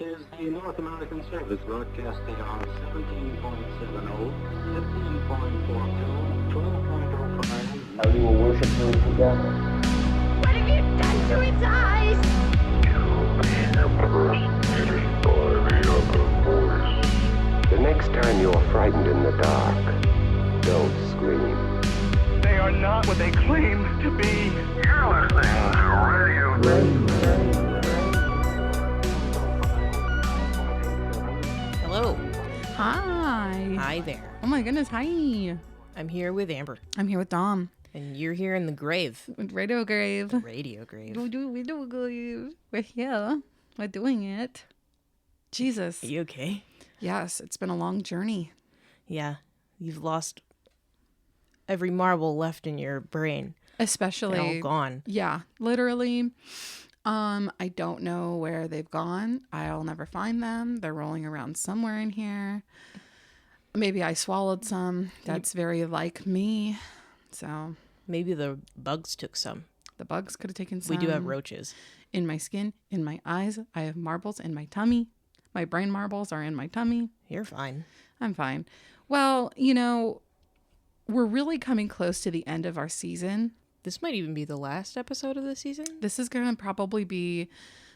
is the North American service broadcasting on 17.70, 15.42, 12.05. How you will worship her together. What have you done to its eyes? The next time you're frightened in the dark, don't scream. They are not what they claim to be. You're listening to Radio. Hello. Hi. Hi there. Oh my goodness, hi. I'm here with Amber. I'm here with Dom. And you're here in the grave. With Radio Grave. Radio grave. Radio Grave. We're here. We're doing it. Jesus. Are you okay? Yes, it's been a long journey. Yeah. You've lost every marble left in your brain. Especially. They're all gone. Yeah, literally. I don't know where they've gone. I'll never find them. They're rolling around somewhere in here. Maybe I swallowed some. That's very like me. So maybe the bugs took some. The bugs could have taken some. We do have roaches. In my skin, in my eyes. I have marbles in my tummy. My brain marbles are in my tummy. You're fine. I'm fine. Well, you know, we're really coming close to the end of our season. This might even be the last episode of the season. This is going to probably be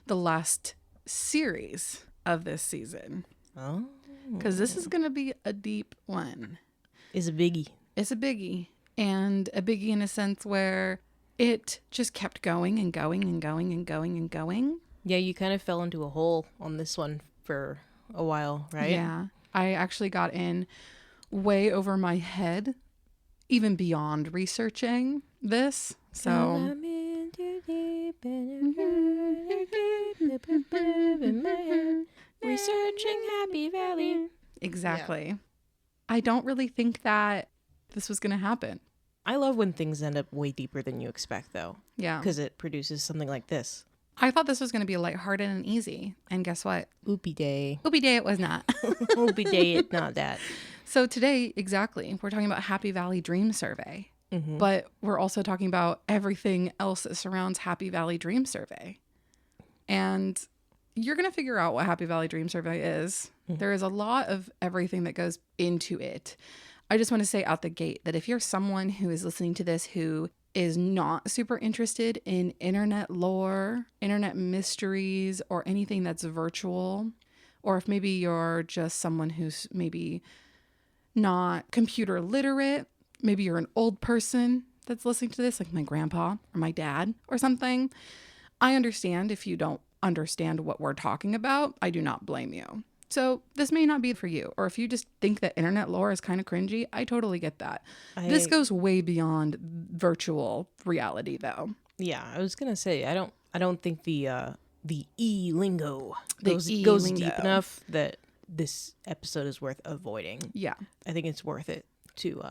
the last series of this season. Oh. Because this is going to be a deep one. It's a biggie. It's a biggie. And a biggie in a sense where it just kept going and going and going and going and going. Yeah, you kind of fell into a hole on this one for a while, right? Yeah. I actually got in way over my head, even beyond researching this. So I'm in too deep in my head, researching Happy Valley. Exactly. Yeah. I don't really think that this was going to happen. I love when things end up way deeper than you expect, though. Yeah. Because it produces something like this. I thought this was going to be lighthearted and easy. And guess what? Oopie day. Oopie day it was not. Oopie day it not that. So today, exactly, we're talking about Happy Valley Dream Survey. Mm-hmm. But we're also talking about everything else that surrounds Happy Valley Dream Survey. And you're going to figure out what Happy Valley Dream Survey is. Mm-hmm. There is a lot of everything that goes into it. I just want to say out the gate that if you're someone who is listening to this who is not super interested in internet lore, internet mysteries, or anything that's virtual, or if maybe you're just someone who's maybe not computer literate, maybe you're an old person that's listening to this, like my grandpa or my dad or something, I understand if you don't understand what we're talking about. I do not blame you. So this may not be for you. Or if you just think that internet lore is kind of cringy, I totally get that. This goes way beyond virtual reality, though. Yeah, I was going to say, I don't think the e-lingo goes deep enough that this episode is worth avoiding. Yeah. I think it's worth it to,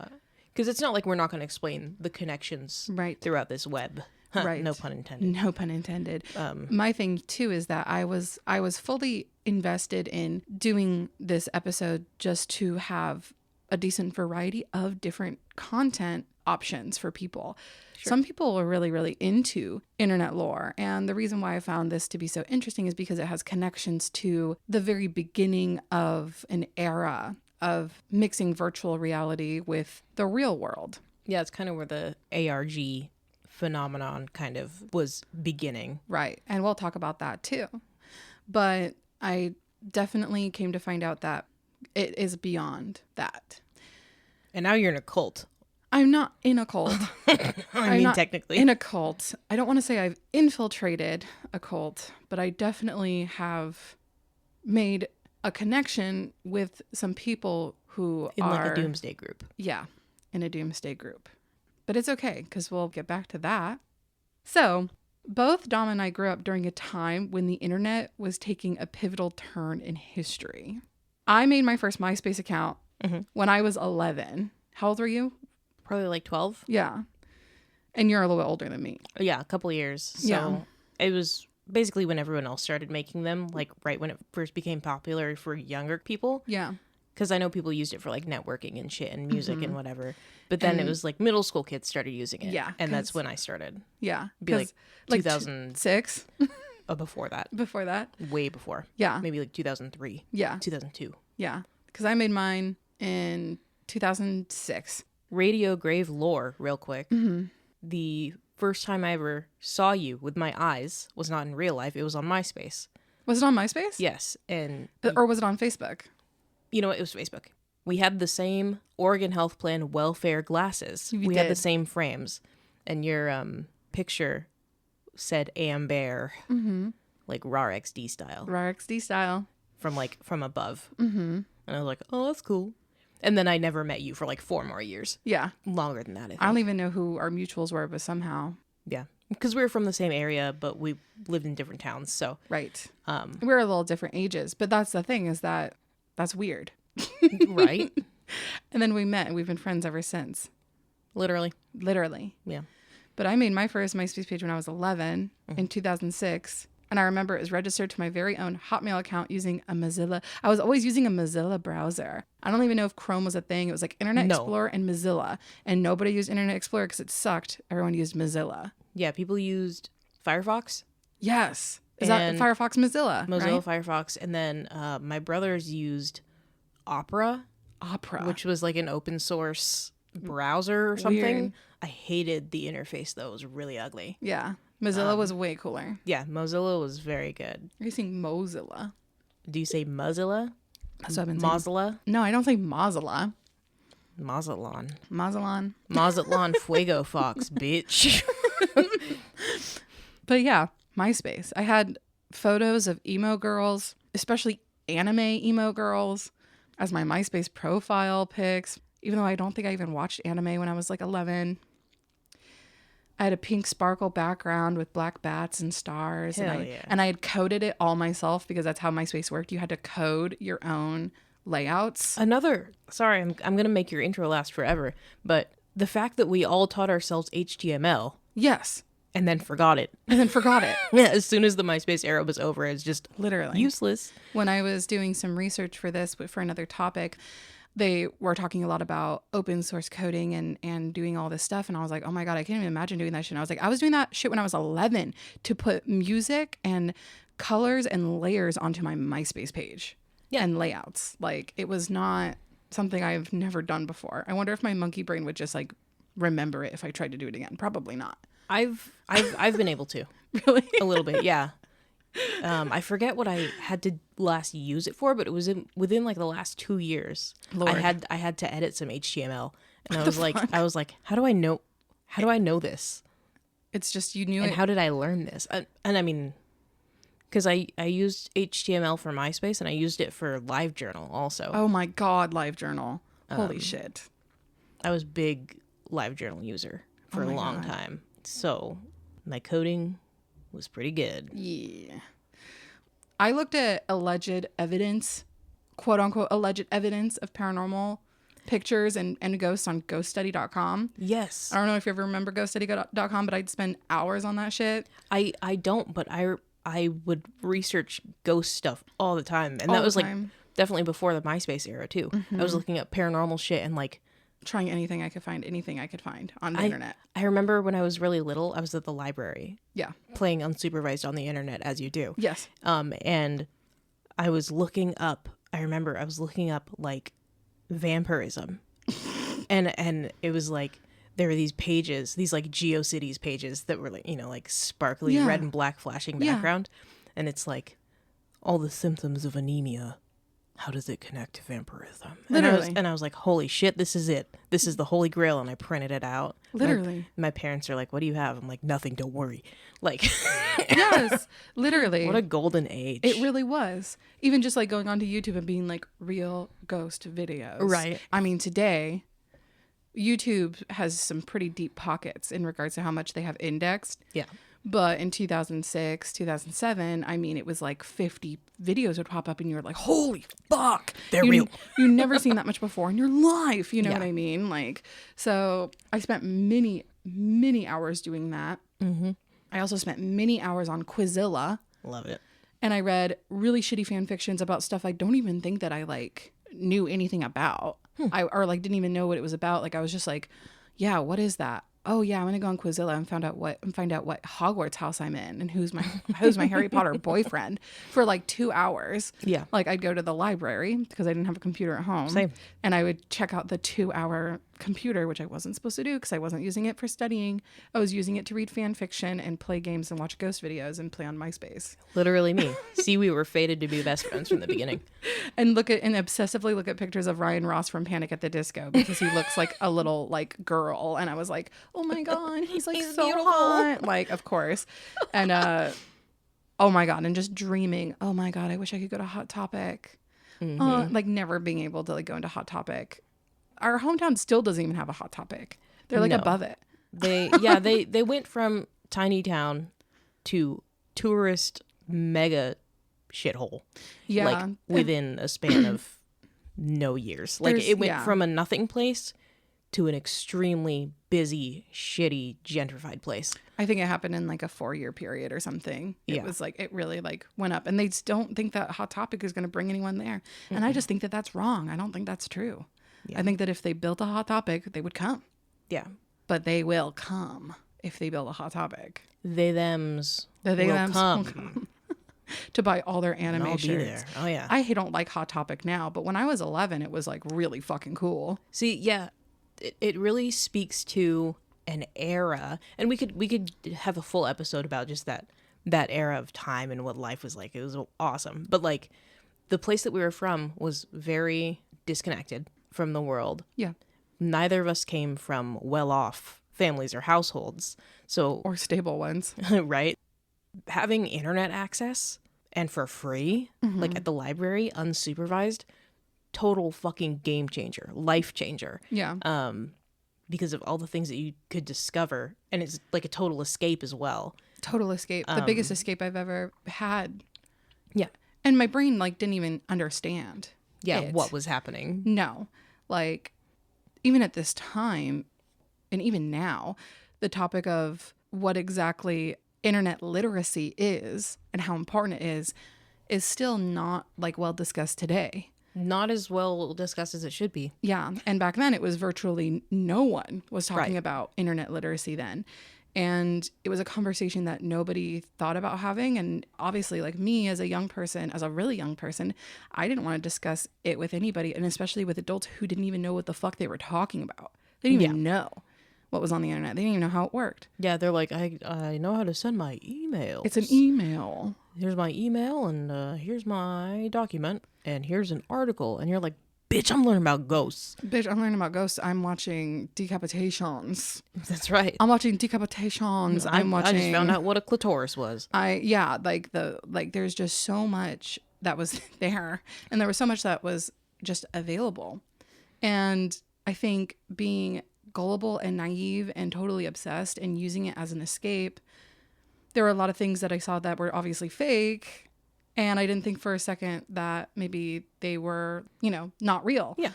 because it's not like we're not going to explain the connections throughout this web. Right. No pun intended. No pun intended. My thing too is that I was fully invested in doing this episode just to have a decent variety of different content options for people. Sure. Some people are really, really into internet lore. And the reason why I found this to be so interesting is because it has connections to the very beginning of an era of mixing virtual reality with the real world. Yeah, it's kind of where the ARG phenomenon kind of was beginning. Right. And we'll talk about that too. But I definitely came to find out that it is beyond that. And now you're in a cult. I'm not in a cult. I mean, technically. In a cult. I don't want to say I've infiltrated a cult, but I definitely have made a connection with some people who are... In like a doomsday group. Yeah, in a doomsday group. But it's okay, because we'll get back to that. So, both Dom and I grew up during a time when the internet was taking a pivotal turn in history. I made my first MySpace account when I was 11. How old were you? Probably like 12. Yeah. And you're a little bit older than me. Yeah, a couple of years. So it was basically when everyone else started making them, like right when it first became popular for younger people. Yeah. Because I know people used it for like networking and shit and music and whatever. But then it was like middle school kids started using it. Yeah. And that's when I started. Yeah. Be like like 2006. before that. Before that? Way before. Yeah. Maybe like 2003. Yeah. 2002. Yeah. Because I made mine in 2006. Radio Grave lore, real quick. Mm-hmm. The first time I ever saw you with my eyes was not in real life. It was on MySpace. Was it on MySpace? Yes. And or was it on Facebook? You know what? It was Facebook. We had the same Oregon Health Plan welfare glasses. We had did. the same frames. And your picture said Amber, like RAR XD style. RAR XD style. From above. Mm-hmm. And I was like, oh, that's cool. And then I never met you for like 4 more years. Yeah. Longer than that, I think. I don't even know who our mutuals were, but somehow. Yeah. Because we were from the same area, but we lived in different towns, so. Right. We're a little different ages, but that's the thing is that's weird. Right. And then we met and we've been friends ever since. Literally. Yeah. But I made my first MySpace page when I was 11 in 2006. And I remember it was registered to my very own Hotmail account using a Mozilla. I was always using a Mozilla browser. I don't even know if Chrome was a thing. It was like Internet Explorer and Mozilla. And nobody used Internet Explorer because it sucked. Everyone used Mozilla. Yeah, people used Firefox. Yes. Is that Firefox Mozilla? Mozilla, right? Firefox. And then my brothers used Opera. Which was like an open source browser or something. Weird. I hated the interface, though. It was really ugly. Yeah. Mozilla was way cooler. Yeah, Mozilla was very good. Are you saying Mozilla? Do you say Mozilla? That's what I've been saying. Mozilla? No, I don't say Mozilla. Mazatlan. Mazatlan. Fuego Fox, bitch. But yeah, MySpace. I had photos of emo girls, especially anime emo girls, as my MySpace profile pics, even though I don't think I even watched anime when I was like 11. I had a pink sparkle background with black bats and stars. And I had coded it all myself because that's how MySpace worked. You had to code your own layouts. Sorry, I'm going to make your intro last forever, but the fact that we all taught ourselves HTML. Yes. And then forgot it. Yeah, as soon as the MySpace era was over, it's just literally useless. When I was doing some research for this, but for another topic, they were talking a lot about open source coding and doing all this stuff. And I was like, oh my God, I can't even imagine doing that shit. And I was like, I was doing that shit when I was 11 to put music and colors and layers onto my MySpace page and layouts. Like, it was not something I've never done before. I wonder if my monkey brain would just like remember it if I tried to do it again. Probably not. I've been able to. Really? A little bit, yeah. I forget what I had to last use it for, but it was within like the last 2 years. Lord. I had to edit some HTML, and I was like, how do I know this? It's just you knew and it. How did I learn this? And I mean, because I used HTML for MySpace and I used it for LiveJournal also. Oh my God, LiveJournal! Holy shit! I was big LiveJournal user for a long time, so my coding was pretty good. Yeah. I looked at alleged evidence, quote unquote, alleged evidence of paranormal pictures and ghosts on ghoststudy.com. Yes. I don't know if you ever remember ghoststudy.com, but I'd spend hours on that shit. I don't, but I would research ghost stuff all the time. And that was like definitely before the MySpace era too. I was looking up paranormal shit and like trying anything I could find on the internet. I remember when I was really little, I was at the library. Yeah. Playing unsupervised on the internet as you do. Yes. And I was looking up like vampirism. and it was like there were these pages, these like GeoCities pages that were like, you know, like sparkly red and black flashing background. And it's like all the symptoms of anemia. How does it connect to vampirism? Literally. And I was like, holy shit, this is it. This is the holy grail. And I printed it out. Literally. My parents are like, what do you have? I'm like, nothing, don't worry. Like, yes, literally. What a golden age. It really was. Even just like going onto YouTube and being like real ghost videos. Right. I mean, today, YouTube has some pretty deep pockets in regards to how much they have indexed. Yeah. But in 2006, 2007, I mean, it was like 50 videos would pop up and you were like, holy fuck. They're real. You've never seen that much before in your life. You know what I mean? Like, so I spent many, many hours doing that. Mm-hmm. I also spent many hours on Quizilla. Love it. And I read really shitty fan fictions about stuff I don't even think that I like knew anything about. Or like didn't even know what it was about. Like I was just like, yeah, what is that? oh yeah, I'm gonna go on Quizilla and find out what Hogwarts house I'm in and who's my Harry Potter boyfriend for like 2 hours. Yeah. Like I'd go to the library because I didn't have a computer at home. Same. And I would check out the 2-hour computer, which I wasn't supposed to do because I wasn't using it for studying. I was using it to read fan fiction and play games and watch ghost videos and play on MySpace. Literally me. See, we were fated to be best friends from the beginning. And obsessively look at pictures of Ryan Ross from Panic at the Disco because he looks like a little like girl. And I was like, oh my God, he's like so beautiful. hot. Like, of course. And oh my God. And just dreaming, oh my God, I wish I could go to Hot Topic. Like never being able to like go into Hot Topic. Our hometown still doesn't even have a Hot Topic. They're like above it. They went from tiny town to tourist mega shithole. Yeah. Like within a span of no years. Like it went from a nothing place to an extremely busy, shitty, gentrified place. I think it happened in like a 4-year period or something. It was like, it really like went up. And they don't think that Hot Topic is going to bring anyone there. And I just think that that's wrong. I don't think that's true. Yeah. I think that if they built a Hot Topic, they would come. Yeah. But they will come if they build a Hot Topic. They thems will come. To buy all their anime I'll shirts. be there. Oh yeah. I don't like Hot Topic now, but when I was 11, it was like really fucking cool. See, yeah, it really speaks to an era, and we could have a full episode about just that era of time and what life was like. It was awesome, but like the place that we were from was very disconnected from the world. Yeah. Neither of us came from well-off families or households, so or stable ones, right? Having internet access and for free, like at the library, unsupervised, total fucking game changer, life changer. Yeah. Because of all the things that you could discover, and it's like a total escape as well. Total escape. The biggest escape I've ever had. Yeah. And my brain like didn't even understand. What was happening. No. Like even at this time and even now, the topic of what exactly internet literacy is and how important it is still not like well discussed today. Not as well discussed as it should be. Yeah. And back then it was virtually no one was talking about internet literacy then. And it was a conversation that nobody thought about having. And obviously, like me as a young person, as a really young person, I didn't want to discuss it with anybody, and especially with adults who didn't even know what the fuck they were talking about. They didn't even know what was on the internet. They didn't even know how it worked. Yeah, they're like, I know how to send my emails. It's an email. Here's my email, and here's my document, and here's an article. And you're like, bitch, I'm learning about ghosts. Bitch, I'm learning about ghosts. I'm watching decapitations. That's right. I'm watching decapitations. I just found out what a clitoris was. There's just so much that was there, and there was so much that was just available. And I think being gullible and naive and totally obsessed and using it as an escape, there were a lot of things that I saw that were obviously fake. And I didn't think for a second that maybe they were, not real. Yeah.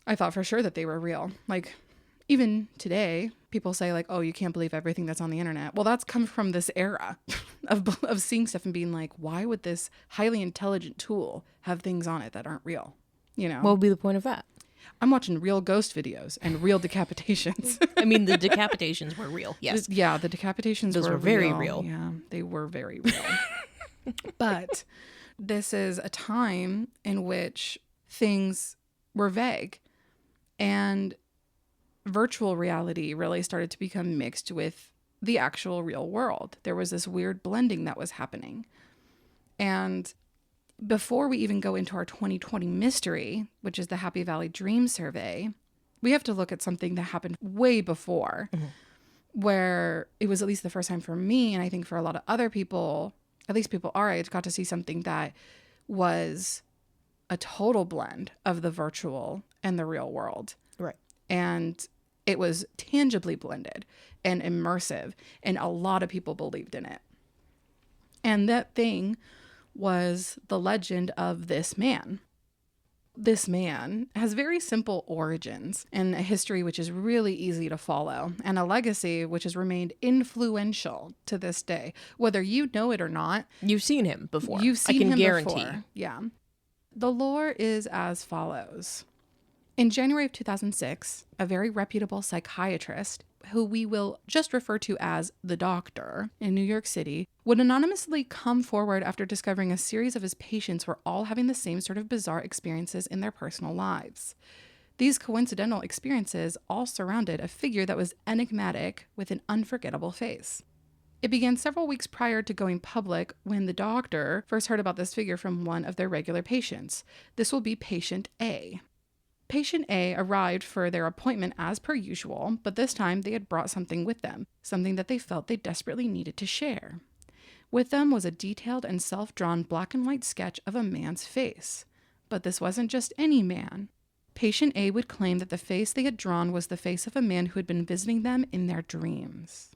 I thought for sure that they were real. Like, even today, people say, like, oh, you can't believe everything that's on the internet. Well, that's come from this era of seeing stuff and being like, why would this highly intelligent tool have things on it that aren't real? What would be the point of that? I'm watching real ghost videos and real decapitations. I mean, the decapitations were real. Yes. The decapitations were very real. Yeah, they were very real. But this is a time in which things were vague, and virtual reality really started to become mixed with the actual real world. There was this weird blending that was happening. And before we even go into our 2020 mystery, which is the Happy Valley Dream Survey, we have to look at something that happened way before, where it was at least the first time for me, and I think for a lot of other people, at least people our age, got to see something that was a total blend of the virtual and the real world. Right. And it was tangibly blended and immersive, and a lot of people believed in it. And that thing was the legend of this man. This man has very simple origins and a history which is really easy to follow, and a legacy which has remained influential to this day. Whether you know it or not, you've seen him before. You've seen him before. I can guarantee. Yeah. The lore is as follows. In January of 2006, a very reputable psychiatrist who we will just refer to as the doctor in New York City, would anonymously come forward after discovering a series of his patients were all having the same sort of bizarre experiences in their personal lives. These coincidental experiences all surrounded a figure that was enigmatic with an unforgettable face. It began several weeks prior to going public when the doctor first heard about this figure from one of their regular patients. This will be patient A. Patient A arrived for their appointment as per usual, but this time they had brought something with them, something that they felt they desperately needed to share. With them was a detailed and self-drawn black and white sketch of a man's face. But this wasn't just any man. Patient A would claim that the face they had drawn was the face of a man who had been visiting them in their dreams.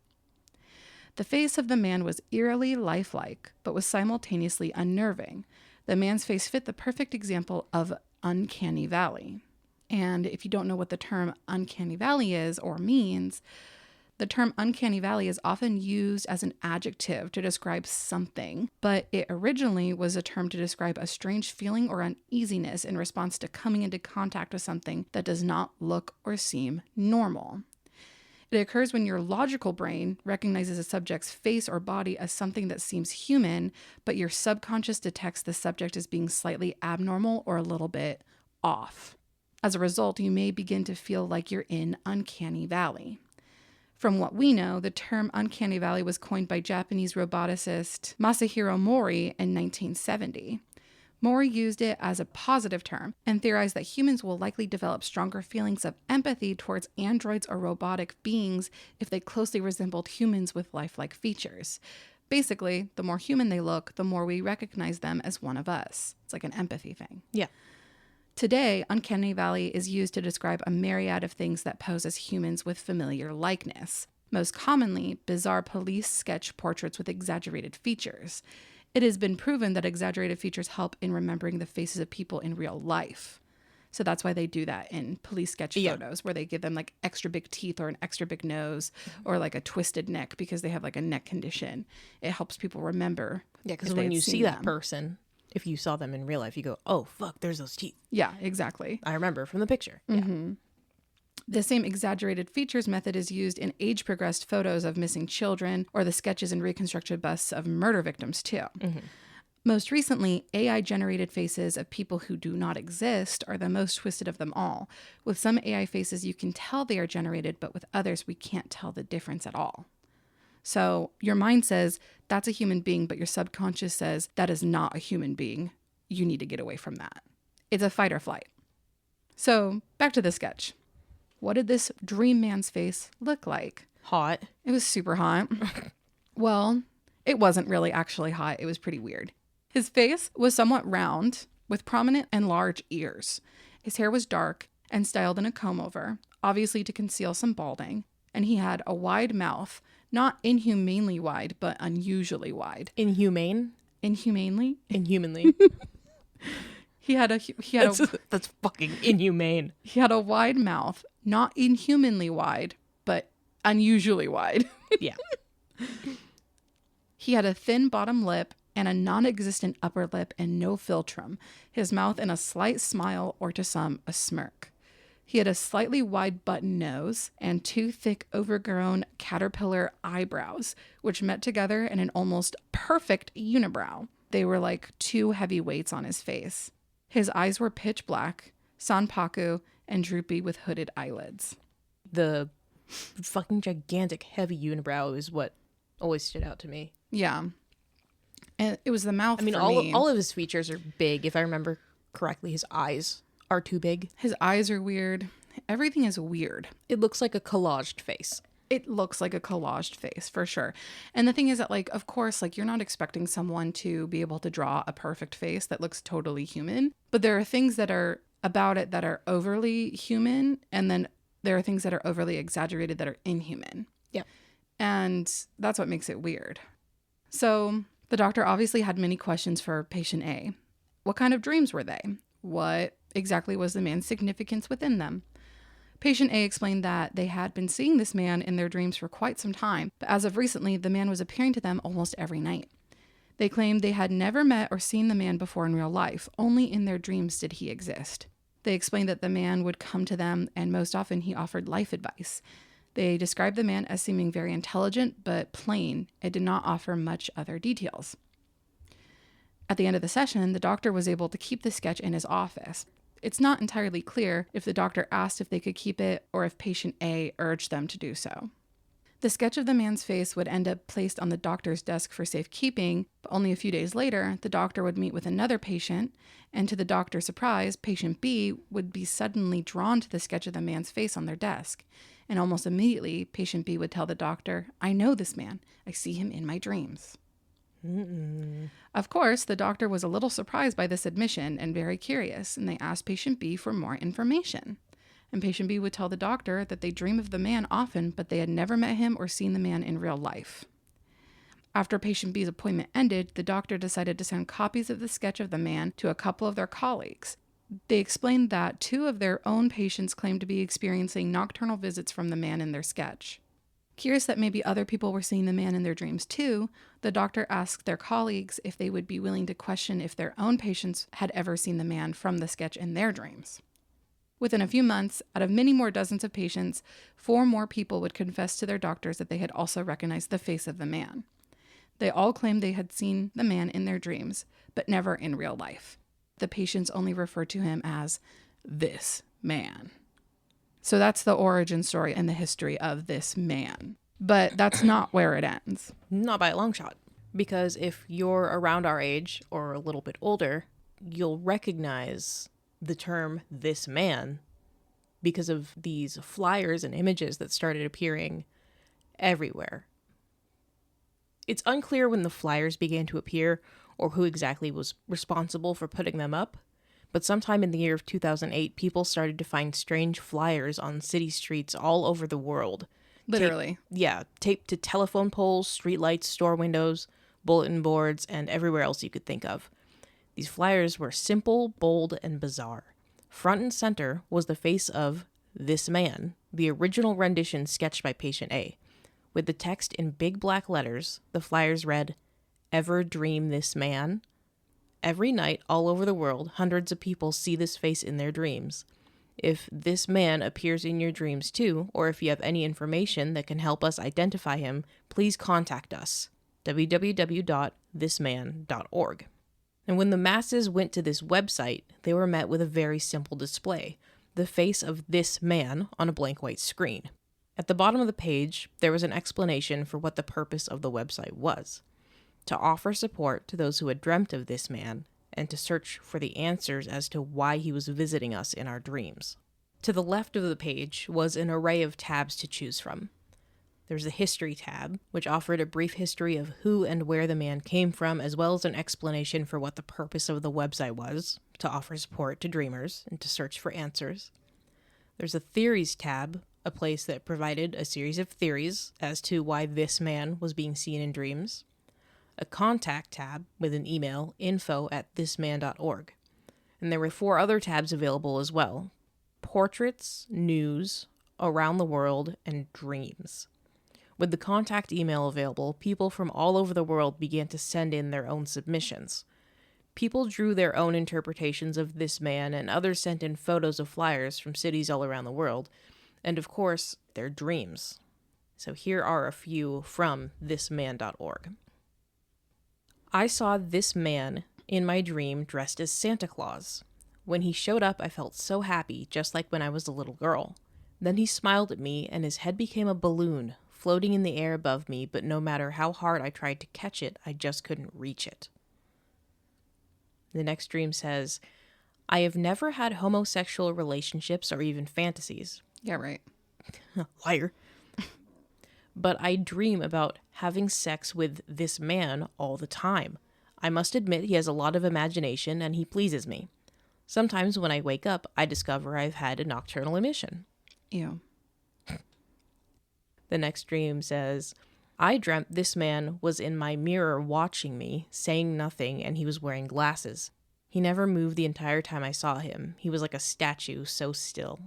The face of the man was eerily lifelike, but was simultaneously unnerving. The man's face fit the perfect example of uncanny valley. And if you don't know what the term uncanny valley is or means, the term uncanny valley is often used as an adjective to describe something, but it originally was a term to describe a strange feeling or uneasiness in response to coming into contact with something that does not look or seem normal. It occurs when your logical brain recognizes a subject's face or body as something that seems human, but your subconscious detects the subject as being slightly abnormal or a little bit off. As a result, you may begin to feel like you're in uncanny valley. From what we know, the term uncanny valley was coined by Japanese roboticist Masahiro Mori in 1970. Mori used it as a positive term and theorized that humans will likely develop stronger feelings of empathy towards androids or robotic beings if they closely resembled humans with lifelike features. Basically, the more human they look, the more we recognize them as one of us. It's like an empathy thing. Yeah. Today, uncanny valley is used to describe a myriad of things that pose as humans with familiar likeness. Most commonly, bizarre police sketch portraits with exaggerated features. It has been proven that exaggerated features help in remembering the faces of people in real life. So that's why they do that in police sketch photos, where they give them like extra big teeth or an extra big nose or like a twisted neck because they have like a neck condition. It helps people remember. Yeah, because when you see that person, if you saw them in real life, you go, oh, fuck, there's those teeth. Yeah, exactly. I remember from the picture. Mm-hmm. Yeah. The same exaggerated features method is used in age-progressed photos of missing children or the sketches and reconstructed busts of murder victims, too. Mm-hmm. Most recently, AI-generated faces of people who do not exist are the most twisted of them all. With some AI faces, you can tell they are generated, but with others, we can't tell the difference at all. So your mind says, that's a human being, but your subconscious says, that is not a human being. You need to get away from that. It's a fight or flight. So back to the sketch. What did this dream man's face look like? Hot. It was super hot. Well, it wasn't really actually hot. It was pretty weird. His face was somewhat round with prominent and large ears. His hair was dark and styled in a comb over, obviously to conceal some balding. And he had a wide mouth, not inhumanely wide, but unusually wide. Inhumane? Inhumanely? Inhumanly. That's fucking inhumane. He had a wide mouth, not inhumanly wide, but unusually wide. Yeah. He had a thin bottom lip and a non-existent upper lip and no philtrum, his mouth in a slight smile or to some a smirk. He had a slightly wide button nose and two thick overgrown caterpillar eyebrows, which met together in an almost perfect unibrow. They were like two heavy weights on his face. His eyes were pitch black, sanpaku, and droopy with hooded eyelids. The fucking gigantic heavy unibrow is what always stood out to me. Yeah. And it was the mouth. I mean, all of his features are big. If I remember correctly, his eyes are too big. His eyes are weird. Everything is weird. It looks like a collaged face. It looks like a collaged face, for sure. And the thing is that, like, of course, like, you're not expecting someone to be able to draw a perfect face that looks totally human. But there are things that are about it that are overly human. And then there are things that are overly exaggerated that are inhuman. Yeah. And that's what makes it weird. So the doctor obviously had many questions for patient A. What kind of dreams were they? What exactly was the man's significance within them? Patient A explained that they had been seeing this man in their dreams for quite some time, but as of recently, the man was appearing to them almost every night. They claimed they had never met or seen the man before in real life, only in their dreams did he exist. They explained that the man would come to them, and most often he offered life advice. They described the man as seeming very intelligent but plain and did not offer much other details. At the end of the session, the doctor was able to keep the sketch in his office. It's not entirely clear if the doctor asked if they could keep it or if patient A urged them to do so. The sketch of the man's face would end up placed on the doctor's desk for safekeeping, but only a few days later, the doctor would meet with another patient, and to the doctor's surprise, patient B would be suddenly drawn to the sketch of the man's face on their desk. And almost immediately, patient B would tell the doctor, "I know this man. I see him in my dreams." Of course, the doctor was a little surprised by this admission and very curious, and they asked patient B for more information. And patient B would tell the doctor that they dream of the man often, but they had never met him or seen the man in real life. After patient B's appointment ended, the doctor decided to send copies of the sketch of the man to a couple of their colleagues. They explained that 2 of their own patients claimed to be experiencing nocturnal visits from the man in their sketch. Curious that maybe other people were seeing the man in their dreams too, the doctor asked their colleagues if they would be willing to question if their own patients had ever seen the man from the sketch in their dreams. Within a few months, out of many more dozens of patients, 4 more people would confess to their doctors that they had also recognized the face of the man. They all claimed they had seen the man in their dreams, but never in real life. The patients only referred to him as this man. So that's the origin story and the history of this man. But that's not where it ends. Not by a long shot. Because if you're around our age or a little bit older, you'll recognize the term "this man" because of these flyers and images that started appearing everywhere. It's unclear when the flyers began to appear or who exactly was responsible for putting them up, but sometime in the year of 2008, people started to find strange flyers on city streets all over the world. Literally. Taped to telephone poles, streetlights, store windows, bulletin boards, and everywhere else you could think of. These flyers were simple, bold, and bizarre. Front and center was the face of this man, the original rendition sketched by patient A. With the text in big black letters, the flyers read, "Ever dream this man?" Every night, all over the world, hundreds of people see this face in their dreams. If this man appears in your dreams too, or if you have any information that can help us identify him, please contact us. www.thisman.org. And when the masses went to this website, they were met with a very simple display, the face of this man on a blank white screen. At the bottom of the page, there was an explanation for what the purpose of the website was: to offer support to those who had dreamt of this man, and to search for the answers as to why he was visiting us in our dreams. To the left of the page was an array of tabs to choose from. There's a history tab, which offered a brief history of who and where the man came from, as well as an explanation for what the purpose of the website was, to offer support to dreamers and to search for answers. There's a theories tab, a place that provided a series of theories as to why this man was being seen in dreams. A contact tab with an email, info@thisman.org. And there were 4 other tabs available as well: portraits, news, around the world, and dreams. With the contact email available, people from all over the world began to send in their own submissions. People drew their own interpretations of this man, and others sent in photos of flyers from cities all around the world, and of course, their dreams. So here are a few from thisman.org. I saw this man in my dream dressed as Santa Claus. When he showed up, I felt so happy, just like when I was a little girl. Then he smiled at me, and his head became a balloon, floating in the air above me, but no matter how hard I tried to catch it, I just couldn't reach it. The next dream says, I have never had homosexual relationships or even fantasies. Yeah, right. Liar. But I dream about having sex with this man all the time. I must admit he has a lot of imagination and he pleases me. Sometimes when I wake up, I discover I've had a nocturnal emission. Ew. The next dream says, I dreamt this man was in my mirror watching me, saying nothing, and he was wearing glasses. He never moved the entire time I saw him. He was like a statue, so still.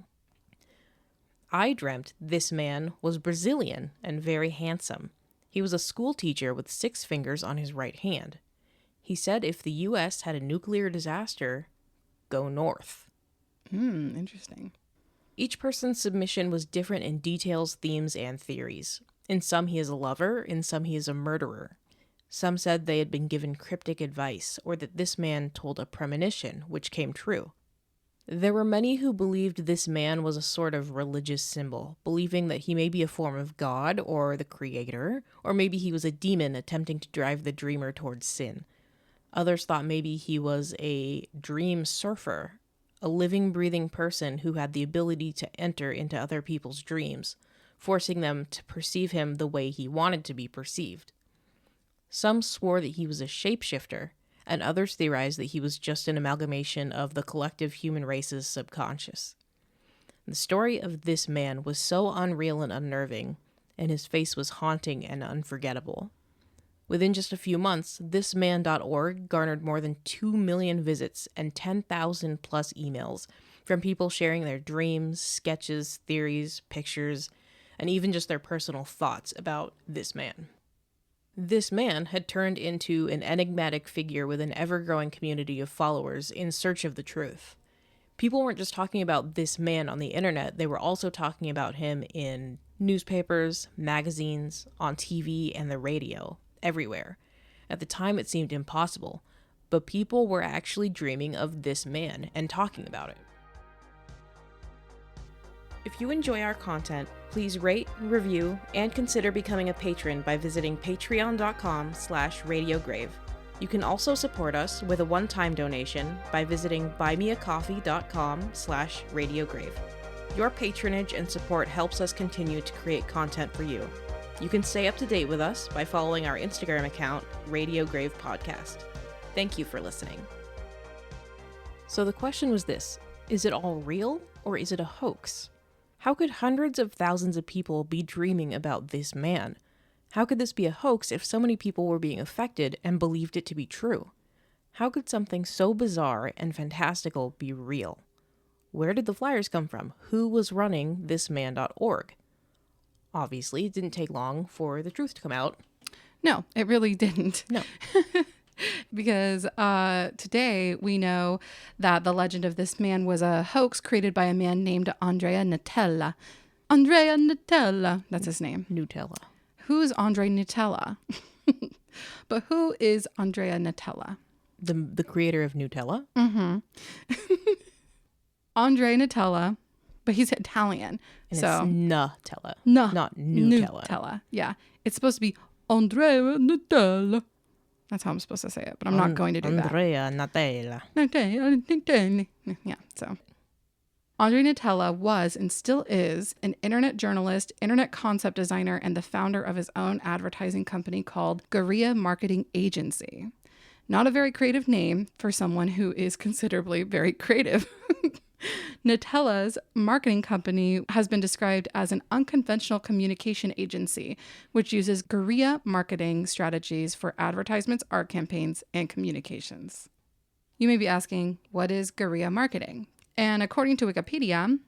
I dreamt this man was Brazilian and very handsome. He was a school teacher with 6 fingers on his right hand. He said if the U.S. had a nuclear disaster, go north. Interesting. Each person's submission was different in details, themes, and theories. In some, he is a lover. In some, he is a murderer. Some said they had been given cryptic advice, or that this man told a premonition, which came true. There were many who believed this man was a sort of religious symbol, believing that he may be a form of God or the creator, or maybe he was a demon attempting to drive the dreamer towards sin. Others thought maybe he was a dream surfer, a living, breathing person who had the ability to enter into other people's dreams, forcing them to perceive him the way he wanted to be perceived. Some swore that he was a shapeshifter, and others theorized that he was just an amalgamation of the collective human race's subconscious. The story of this man was so unreal and unnerving, and his face was haunting and unforgettable. Within just a few months, thisman.org garnered more than 2 million visits and 10,000 plus emails from people sharing their dreams, sketches, theories, pictures, and even just their personal thoughts about this man. This man had turned into an enigmatic figure with an ever-growing community of followers in search of the truth. People weren't just talking about this man on the internet, they were also talking about him in newspapers, magazines, on TV, and the radio, everywhere. At the time, it seemed impossible, but people were actually dreaming of this man and talking about it. If you enjoy our content, please rate, review, and consider becoming a patron by visiting patreon.com/radiograve. You can also support us with a one-time donation by visiting buymeacoffee.com/radiograve. Your patronage and support helps us continue to create content for you. You can stay up to date with us by following our Instagram account, Radio Grave Podcast. Thank you for listening. So the question was this: is it all real, or is it a hoax? How could hundreds of thousands of people be dreaming about this man? How could this be a hoax if so many people were being affected and believed it to be true? How could something so bizarre and fantastical be real? Where did the flyers come from? Who was running thisman.org? Obviously, it didn't take long for the truth to come out. No, it really didn't. No. Because today we know that the legend of this man was a hoax created by a man named Andrea Nutella. Andrea Nutella. That's his name. Nutella. Who's Andre Nutella? But who is Andrea Nutella? The creator of Nutella? Mm-hmm. Andre Nutella, but he's Italian. And so it's Nutella. No, Not Nutella. Nutella. Yeah. It's supposed to be Andrea Nutella. That's how I'm supposed to say it, but I'm not going to do Andrea Nutella. that. Yeah, so. Andre Nutella was and still is an internet journalist, internet concept designer, and the founder of his own advertising company called Guerrilla Marketing Agency. Not a very creative name for someone who is considerably very creative. Nutella's marketing company has been described as an unconventional communication agency, which uses guerrilla marketing strategies for advertisements, art campaigns, and communications. You may be asking, what is guerrilla marketing? And according to Wikipedia,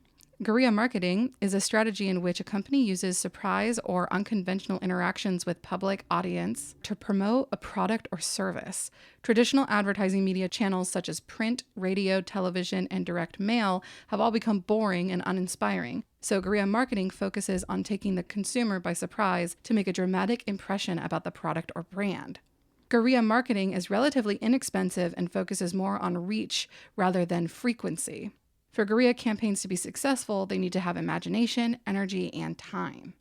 guerrilla marketing is a strategy in which a company uses surprise or unconventional interactions with public audience to promote a product or service. Traditional advertising media channels such as print, radio, television, and direct mail have all become boring and uninspiring. So guerrilla marketing focuses on taking the consumer by surprise to make a dramatic impression about the product or brand. Guerrilla marketing is relatively inexpensive and focuses more on reach rather than frequency. For guerrilla campaigns to be successful, they need to have imagination, energy, and time.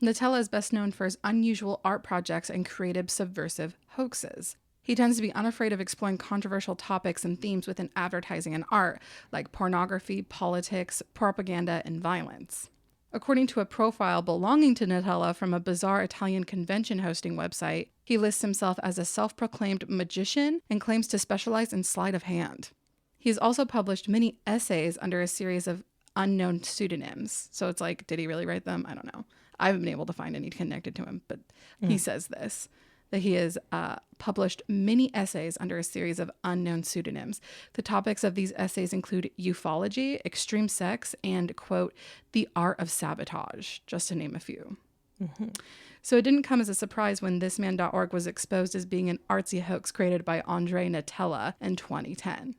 Nutella is best known for his unusual art projects and creative subversive hoaxes. He tends to be unafraid of exploring controversial topics and themes within advertising and art, like pornography, politics, propaganda, and violence. According to a profile belonging to Nutella from a bizarre Italian convention hosting website, he lists himself as a self-proclaimed magician and claims to specialize in sleight of hand. He has also published many essays under a series of unknown pseudonyms. So it's like, did he really write them? I don't know. I haven't been able to find any connected to him, but he says this, that he has published many essays under a series of unknown pseudonyms. The topics of these essays include ufology, extreme sex, and, quote, the art of sabotage, just to name a few. Mm-hmm. So it didn't come as a surprise when thisman.org was exposed as being an artsy hoax created by Andre Nutella in 2010.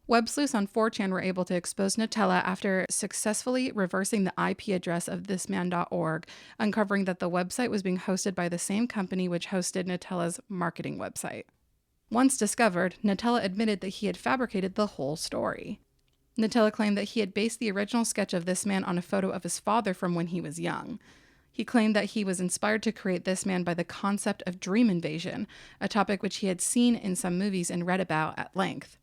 Web sleuths on 4chan were able to expose Nutella after successfully reversing the IP address of thisman.org, uncovering that the website was being hosted by the same company which hosted Nutella's marketing website. Once discovered, Nutella admitted that he had fabricated the whole story. Nutella claimed that he had based the original sketch of this man on a photo of his father from when he was young. He claimed that he was inspired to create this man by the concept of dream invasion, a topic which he had seen in some movies and read about at length.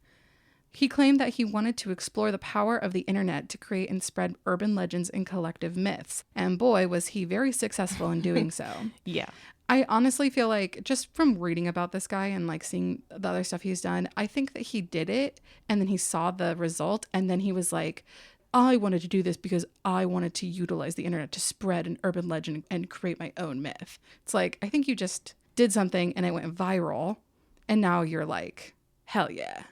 He claimed that he wanted to explore the power of the internet to create and spread urban legends and collective myths. And boy, was he very successful in doing so. Yeah. I honestly feel like, just from reading about this guy and like seeing the other stuff he's done, I think that he did it and then he saw the result and then he was like, I wanted to do this because I wanted to utilize the internet to spread an urban legend and create my own myth. It's like, I think you just did something and it went viral and now you're like, hell yeah.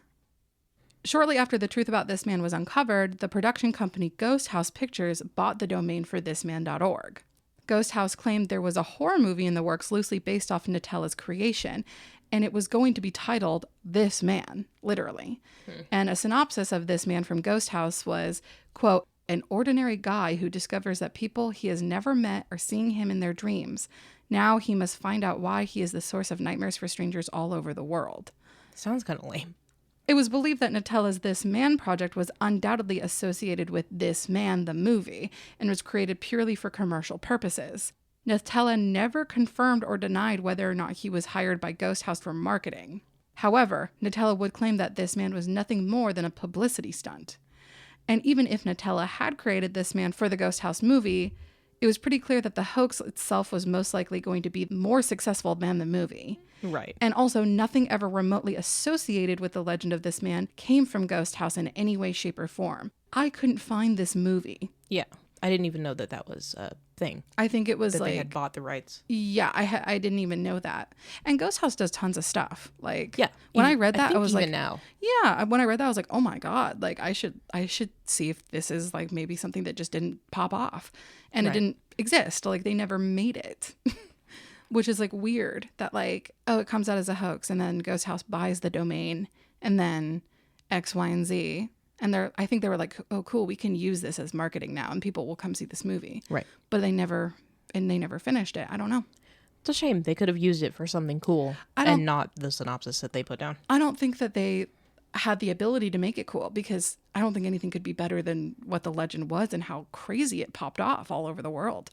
Shortly after the truth about this man was uncovered, the production company Ghost House Pictures bought the domain for thisman.org. Ghost House claimed there was a horror movie in the works loosely based off Nutella's creation, and it was going to be titled This Man, literally. And a synopsis of this man from Ghost House was, quote, an ordinary guy who discovers that people he has never met are seeing him in their dreams. Now he must find out why he is the source of nightmares for strangers all over the world. Sounds kind of lame. It was believed that Nutella's This Man project was undoubtedly associated with This Man, the movie, and was created purely for commercial purposes. Nutella never confirmed or denied whether or not he was hired by Ghost House for marketing. However, Nutella would claim that This Man was nothing more than a publicity stunt. And even if Nutella had created This Man for the Ghost House movie, it was pretty clear that the hoax itself was most likely going to be more successful than the movie. Right. And also, nothing ever remotely associated with the legend of this man came from Ghost House in any way, shape, or form. I couldn't find this movie. Yeah. I didn't even know that that was a thing. I think it was that like... they had bought the rights. Yeah, I didn't even know that. And Ghost House does tons of stuff. Like, Yeah. When I read that, I was even like... now. Yeah, when I read that, I was like, oh my God. Like, I should see if this is like maybe something that just didn't pop off. And Right. It didn't exist. Like, they never made it. Which is like weird that like, oh, it comes out as a hoax and then Ghost House buys the domain and then X, Y, and Z. And I think they were like, oh, cool, we can use this as marketing now and people will come see this movie. Right. But they never finished it. I don't know. It's a shame. They could have used it for something cool and not the synopsis that they put down. I don't think that they had the ability to make it cool because I don't think anything could be better than what the legend was and how crazy it popped off all over the world.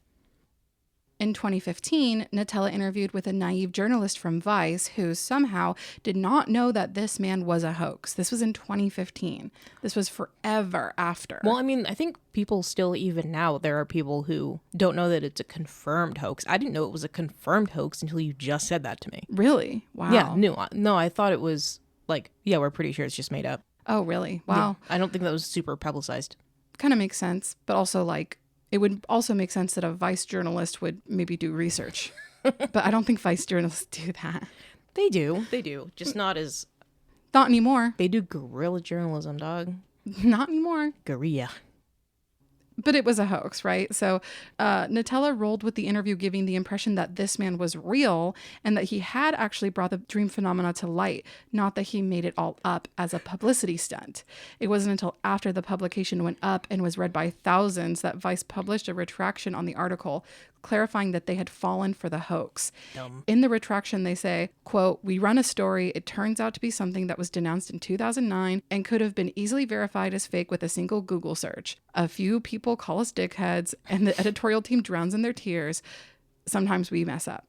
In 2015, Nutella interviewed with a naive journalist from Vice who somehow did not know that this man was a hoax. This was in 2015. This was forever after. Well, I mean, I think people still, even now, there are people who don't know that it's a confirmed hoax. I didn't know it was a confirmed hoax until you just said that to me. Really? Wow. Yeah, no, I thought it was like, yeah, we're pretty sure it's just made up. Oh, really? Wow. Yeah, I don't think that was super publicized. Kind of makes sense, but also like, it would also make sense that a Vice journalist would maybe do research. But I don't think Vice journalists do that. They do. Just not as... Not anymore. They do guerrilla journalism, dog. Not anymore. Guerrilla. But it was a hoax, right? So Nutella rolled with the interview, giving the impression that this man was real and that he had actually brought the dream phenomena to light, not that he made it all up as a publicity stunt. It wasn't until after the publication went up and was read by thousands that Vice published a retraction on the article, clarifying that they had fallen for the hoax. In the retraction, they say, quote, we run a story. It turns out to be something that was denounced in 2009 and could have been easily verified as fake with a single Google search. A few people call us dickheads and the editorial team drowns in their tears. Sometimes we mess up.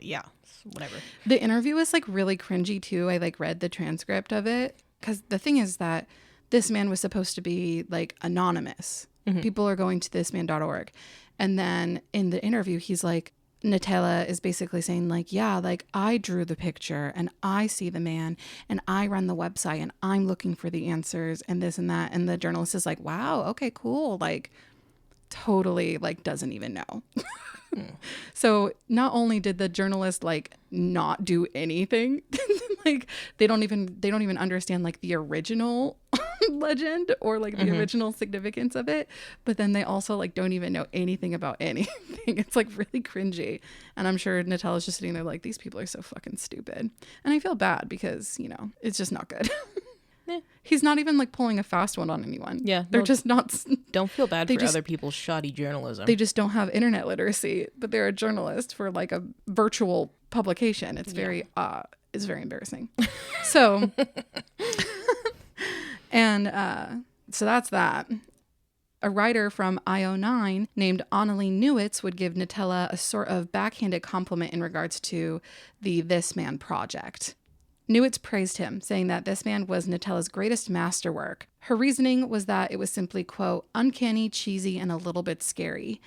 Yeah, whatever. The interview is like really cringy too. I like read the transcript of it because the thing is that this man was supposed to be like anonymous. Mm-hmm. People are going to thisman.org. And then in the interview, he's like, Nutella is basically saying like, yeah, like I drew the picture and I see the man and I run the website and I'm looking for the answers and this and that. And the journalist is like, wow, okay, cool. Like totally like doesn't even know. So not only did the journalist like not do anything, like they don't even understand like the original legend or like the original significance of it, but then they also like don't even know anything about anything. It's like really cringy, and I'm sure Nutella's just sitting there like, these people are so fucking stupid, and I feel bad because, you know, it's just not good. He's not even like pulling a fast one on anyone. Yeah, They're no, just not. Don't feel bad They for just- other people's shoddy journalism. They just don't have internet literacy, but they're a journalist for like a virtual publication. It's very embarrassing. So, and so that's that. A writer from IO9 named Annalie Newitz would give Nutella a sort of backhanded compliment in regards to the This Man project. Newitz praised him, saying that This Man was Nutella's greatest masterwork. Her reasoning was that it was simply, quote, uncanny, cheesy, and a little bit scary.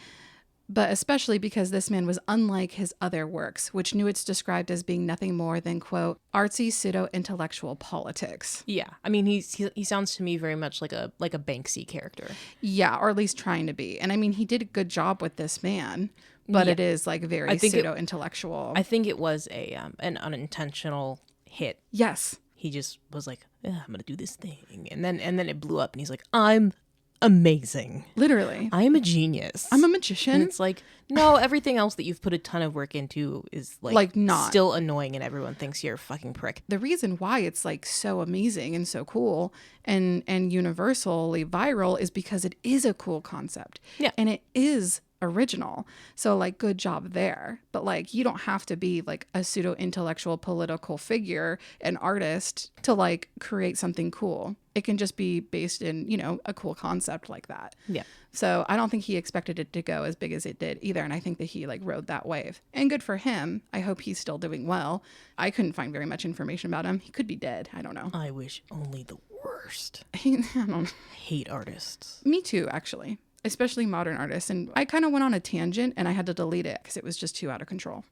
But especially because This Man was unlike his other works, which Newitz described as being nothing more than, quote, artsy pseudo-intellectual politics. Yeah, I mean, he sounds to me very much like a Banksy character. Yeah, or at least trying to be. And I mean, he did a good job with This Man, but it is like very pseudo-intellectual. I think it was an unintentional hit. Yes. He just was like, I'm gonna do this thing, and then it blew up, and he's like, I'm amazing. Literally. I am a genius. I'm a magician. And it's like, no, everything else that you've put a ton of work into is like not still annoying, and everyone thinks you're a fucking prick. The reason why it's like so amazing and so cool and universally viral is because it is a cool concept. Yeah. And it is original. So like, good job there. But like, you don't have to be like a pseudo intellectual political figure, an artist, to like create something cool. It can just be based in, you know, a cool concept like that. Yeah. So I don't think he expected it to go as big as it did either. And I think that he like rode that wave. And good for him. I hope he's still doing well. I couldn't find very much information about him. He could be dead. I don't know. I wish only the worst. I don't. Hate artists. Me too, actually. Especially modern artists. And I kind of went on a tangent and I had to delete it because it was just too out of control.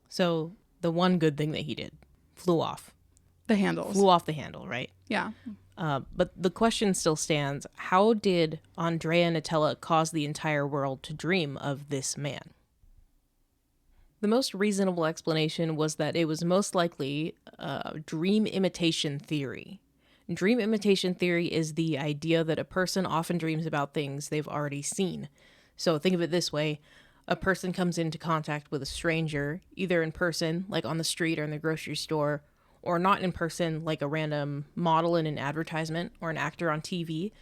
So the one good thing that he did flew off The handles. the handle, right? Yeah. But the question still stands. How did Andrea Nutella cause the entire world to dream of this man? The most reasonable explanation was that it was most likely dream imitation theory. Dream imitation theory is the idea that a person often dreams about things they've already seen. So think of it this way. A person comes into contact with a stranger, either in person, like on the street or in the grocery store, or not in person, like a random model in an advertisement or an actor on TV.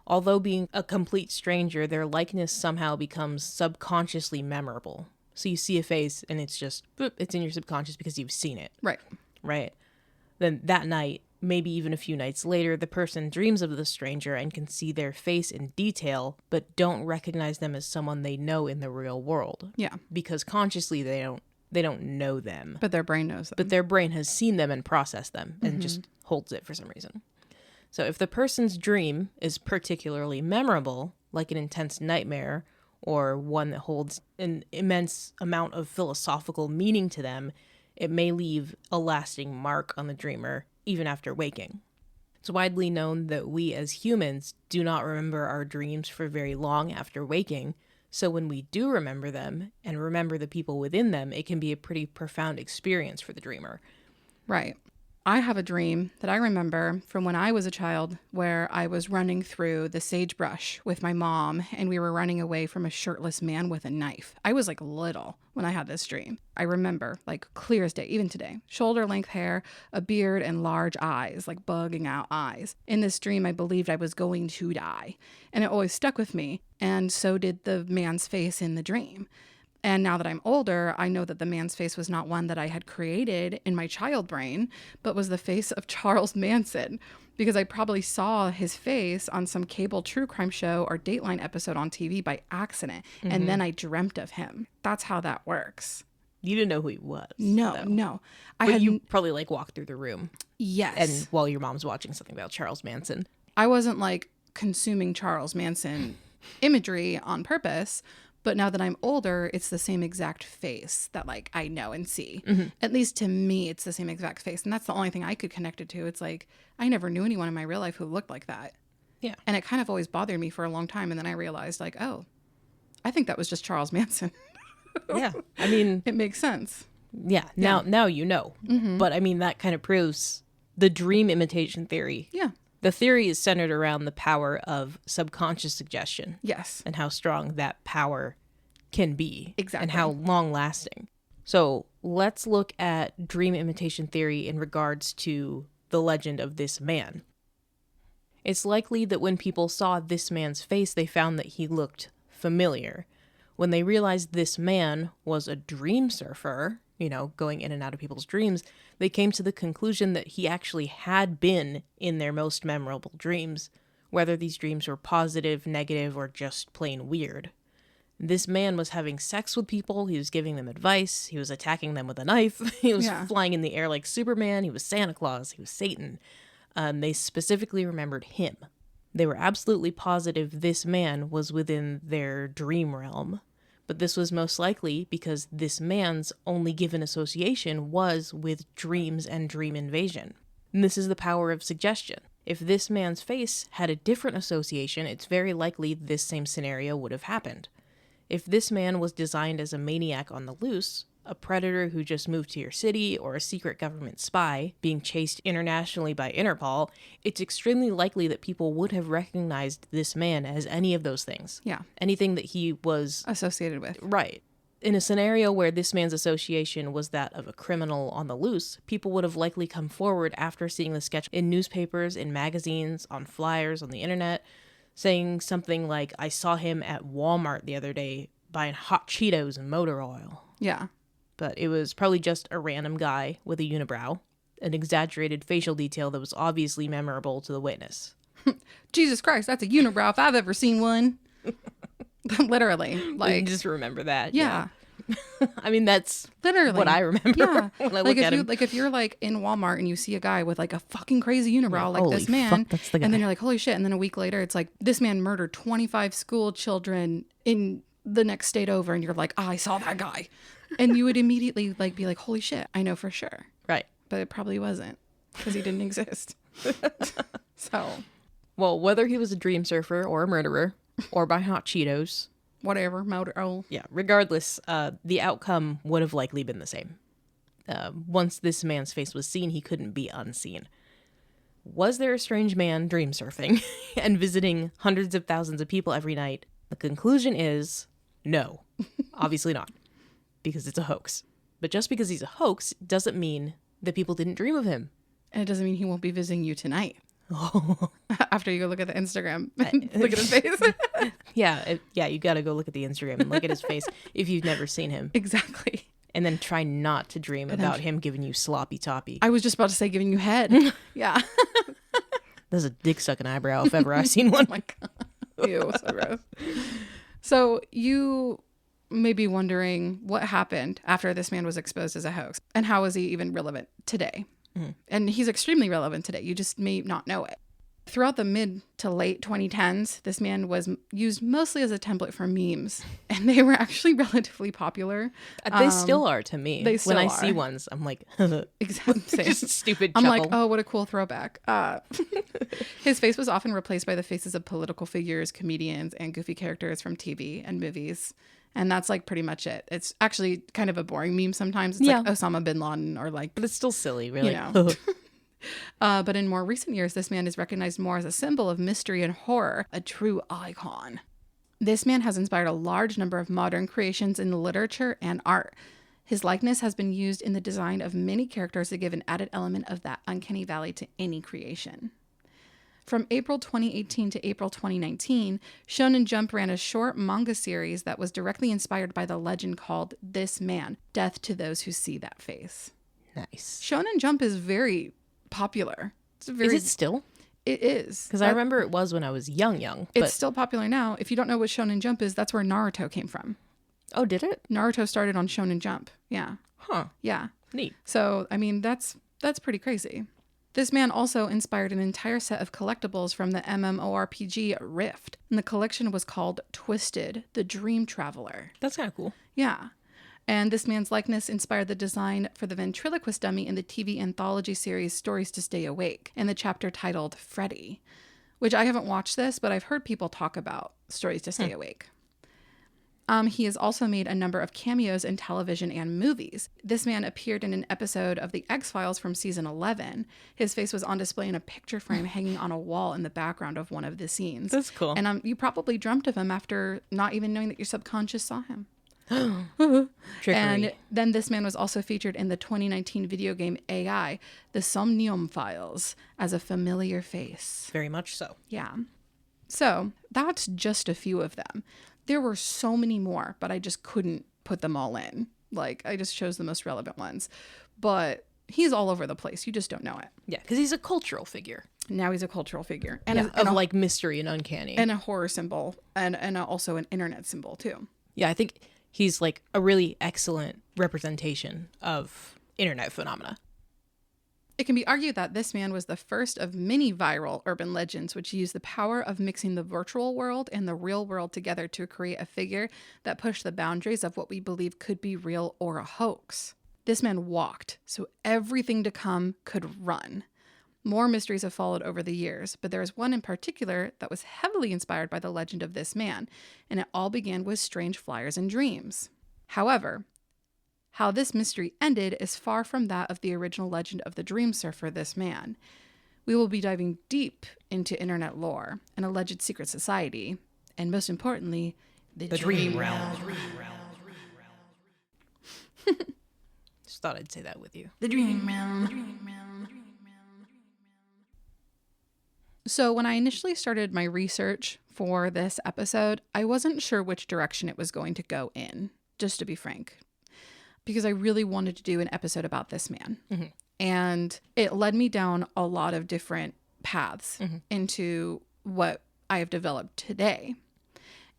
Although being a complete stranger, their likeness somehow becomes subconsciously memorable. So you see a face and it's just, boop, it's in your subconscious because you've seen it. Right. Right. Then that night, maybe even a few nights later, the person dreams of the stranger and can see their face in detail, but don't recognize them as someone they know in the real world. Yeah. Because consciously they don't know them. But their brain knows them. But their brain has seen them and processed them and just holds it for some reason. So if the person's dream is particularly memorable, like an intense nightmare or one that holds an immense amount of philosophical meaning to them, it may leave a lasting mark on the dreamer even after waking. It's widely known that we as humans do not remember our dreams for very long after waking, so when we do remember them and remember the people within them, it can be a pretty profound experience for the dreamer. Right. I have a dream that I remember from when I was a child where I was running through the sagebrush with my mom and we were running away from a shirtless man with a knife. I was like little when I had this dream. I remember like clear as day, even today, shoulder length hair, a beard and large eyes, like bugging out eyes. In this dream, I believed I was going to die and it always stuck with me. And so did the man's face in the dream. And now that I'm older, I know that the man's face was not one that I had created in my child brain, but was the face of Charles Manson, because I probably saw his face on some cable true crime show or Dateline episode on TV by accident. And then I dreamt of him. That's how that works. You didn't know who he was. No, though. no. But you probably like walked through the room. Yes. And while your mom's watching something about Charles Manson. I wasn't like consuming Charles Manson imagery on purpose. But now that I'm older, it's the same exact face that like I know and see. At least to me, it's the same exact face. And that's the only thing I could connect it to. It's like, I never knew anyone in my real life who looked like that. Yeah. And it kind of always bothered me for a long time. And then I realized like, oh, I think that was just Charles Manson. Yeah. I mean, It makes sense. yeah. Now you know. But I mean, that kind of proves the dream imitation theory. Yeah. The theory is centered around the power of subconscious suggestion. Yes. And how strong that power can be. Exactly. And how long lasting. So let's look at dream imitation theory in regards to the legend of this man. It's likely that when people saw this man's face, they found that he looked familiar. When they realized this man was a dream surfer, going in and out of people's dreams, they came to the conclusion that he actually had been in their most memorable dreams, whether these dreams were positive, negative, or just plain weird. This man was having sex with people, he was giving them advice, he was attacking them with a knife, he was flying in the air like Superman, he was Santa Claus, he was Satan. They specifically remembered him. They were absolutely positive this man was within their dream realm. But this was most likely because this man's only given association was with dreams and dream invasion. And this is the power of suggestion. If this man's face had a different association, it's very likely this same scenario would have happened. If this man was designed as a maniac on the loose, a predator who just moved to your city, or a secret government spy being chased internationally by Interpol, it's extremely likely that people would have recognized this man as any of those things. Yeah. Anything that he was associated with. Right. In a scenario where this man's association was that of a criminal on the loose, people would have likely come forward after seeing the sketch in newspapers, in magazines, on flyers, on the internet, saying something like, I saw him at Walmart the other day buying hot Cheetos and motor oil. Yeah. But it was probably just a random guy with a unibrow, an exaggerated facial detail that was obviously memorable to the witness. Jesus Christ, that's a unibrow if I've ever seen one. Literally. You just remember that. Yeah. I mean, that's literally what I remember when I look at him. Like if you're like in Walmart and you see a guy with like a fucking crazy unibrow like this man, fuck, that's the guy. And then you're like, holy shit. And then a week later, it's like, this man murdered 25 school children in the next state over. And you're like, I saw that guy. And you would immediately like be like, holy shit, I know for sure. Right. But it probably wasn't because he didn't exist. So. Well, whether he was a dream surfer or a murderer or buying hot Cheetos. Whatever, motor oil. Yeah, regardless, the outcome would have likely been the same. Once this man's face was seen, he couldn't be unseen. Was there a strange man dream surfing and visiting hundreds of thousands of people every night? The conclusion is no, obviously not, because it's a hoax. But just because he's a hoax doesn't mean that people didn't dream of him. And it doesn't mean he won't be visiting you tonight. After you go look at the Instagram, look at his face. Yeah, you got to go look at the Instagram and look at his face if you've never seen him. Exactly. And then try not to dream about him giving you sloppy toppy. I was just about to say giving you head. Yeah. That's a dick sucking eyebrow if ever I've seen one. Oh my God. Ew, so gross. So you may be wondering what happened after this man was exposed as a hoax and how is he even relevant today? Mm-hmm. And he's extremely relevant today. You just may not know it. Throughout the mid to late 2010s, this man was used mostly as a template for memes, and they were actually relatively popular. They still are to me. They still when I are. see ones, I'm like, exactly. Just stupid I'm chuckle. like, oh, what a cool throwback. His face was often replaced by the faces of political figures, comedians, and goofy characters from TV and movies. And that's like pretty much it. It's actually kind of a boring meme sometimes. It's like Osama bin Laden or like... But it's still silly, really. You know. But in more recent years, this man is recognized more as a symbol of mystery and horror, a true icon. This man has inspired a large number of modern creations in literature and art. His likeness has been used in the design of many characters to give an added element of that uncanny valley to any creation. From April 2018 to April 2019, Shonen Jump ran a short manga series that was directly inspired by the legend called This Man, Death to Those Who See That Face. Nice. Shonen Jump is very popular. Is it still? It is. Because I remember it was when I was young. But... It's still popular now. If you don't know what Shonen Jump is, that's where Naruto came from. Oh, did it? Naruto started on Shonen Jump. Yeah. Huh. Yeah. Neat. So, I mean, that's pretty crazy. This man also inspired an entire set of collectibles from the MMORPG Rift. And the collection was called Twisted, the Dream Traveler. That's kind of cool. Yeah. And this man's likeness inspired the design for the ventriloquist dummy in the TV anthology series Stories to Stay Awake, and the chapter titled Freddy, which I haven't watched this, but I've heard people talk about Stories to Stay Awake. He has also made a number of cameos in television and movies. This man appeared in an episode of The X-Files from season 11. His face was on display in a picture frame hanging on a wall in the background of one of the scenes. That's cool. And you probably dreamt of him after not even knowing that your subconscious saw him. Trickery. And then this man was also featured in the 2019 video game AI, The Somnium Files, as a familiar face. Very much so. Yeah. So that's just a few of them. There were so many more, but I just couldn't put them all in. Like, I just chose the most relevant ones. But he's all over the place. You just don't know it. Yeah, because he's a cultural figure. Now he's a cultural figure. Of like mystery and uncanny. And a horror symbol. And also an internet symbol, too. Yeah, I think he's like a really excellent representation of internet phenomena. It can be argued that this man was the first of many viral urban legends which used the power of mixing the virtual world and the real world together to create a figure that pushed the boundaries of what we believe could be real or a hoax. This man walked, so everything to come could run. More mysteries have followed over the years, but there is one in particular that was heavily inspired by the legend of this man, and it all began with strange flyers and dreams. However, how this mystery ended is far from that of the original legend of the dream surfer, this man. We will be diving deep into internet lore, an alleged secret society, and most importantly, the dream realm. Just thought I'd say that with you. The dream realm. So when I initially started my research for this episode, I wasn't sure which direction it was going to go in, just to be frank, because I really wanted to do an episode about this man. Mm-hmm. And it led me down a lot of different paths into what I have developed today.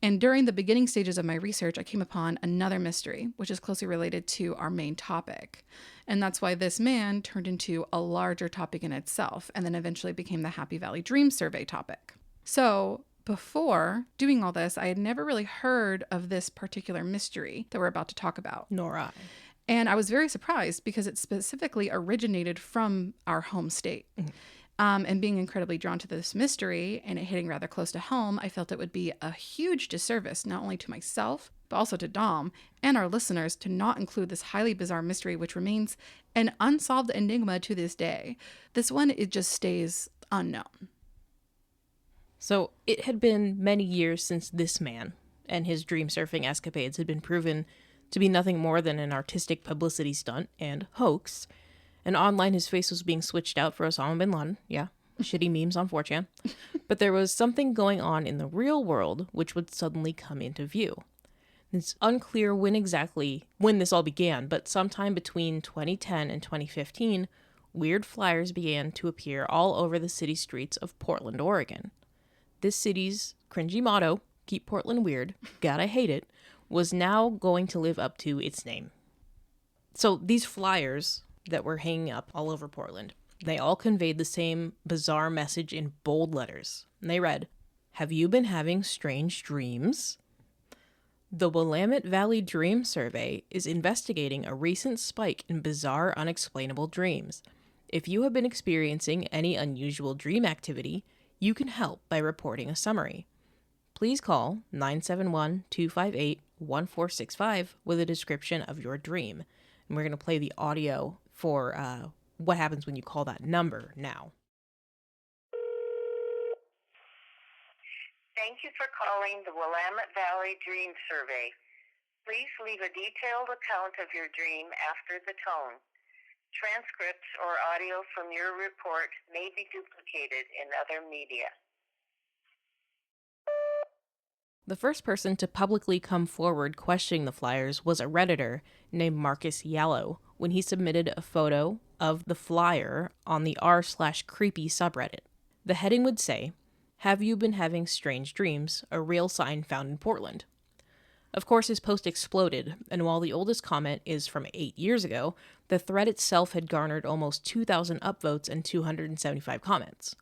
And during the beginning stages of my research, I came upon another mystery, which is closely related to our main topic. And that's why this man turned into a larger topic in itself, and then eventually became the Happy Valley Dream Survey topic. So before doing all this, I had never really heard of this particular mystery that we're about to talk about. Nor I. And I was very surprised because it specifically originated from our home state. Mm-hmm. And being incredibly drawn to this mystery and it hitting rather close to home, I felt it would be a huge disservice, not only to myself, but also to Dom and our listeners, to not include this highly bizarre mystery, which remains an unsolved enigma to this day. This one, it just stays unknown. So it had been many years since this man and his dream surfing escapades had been proven to be nothing more than an artistic publicity stunt and hoax. And online, his face was being switched out for Osama bin Laden. Yeah, shitty memes on 4chan. But there was something going on in the real world which would suddenly come into view. It's unclear when this all began, but sometime between 2010 and 2015, weird flyers began to appear all over the city streets of Portland, Oregon. This city's cringy motto, "Keep Portland Weird, gotta hate it," was now going to live up to its name. So these flyers that were hanging up all over Portland, they all conveyed the same bizarre message in bold letters. And they read, "Have you been having strange dreams? The Willamette Valley Dream Survey is investigating a recent spike in bizarre, unexplainable dreams. If you have been experiencing any unusual dream activity, you can help by reporting a summary. Please call 971-258-1465 with a description of your dream." And we're going to play the audio for what happens when you call that number now. Thank you for calling the Willamette Valley Dream Survey. Please leave a detailed account of your dream after the tone. Transcripts or audio from your report may be duplicated in other media. The first person to publicly come forward questioning the flyers was a Redditor named Marcus Yallow when he submitted a photo of the flyer on the r/creepy subreddit. The heading would say, "Have you been having strange dreams? A real sign found in Portland." Of course, his post exploded, and while the oldest comment is from 8 years ago, the thread itself had garnered almost 2,000 upvotes and 275 comments.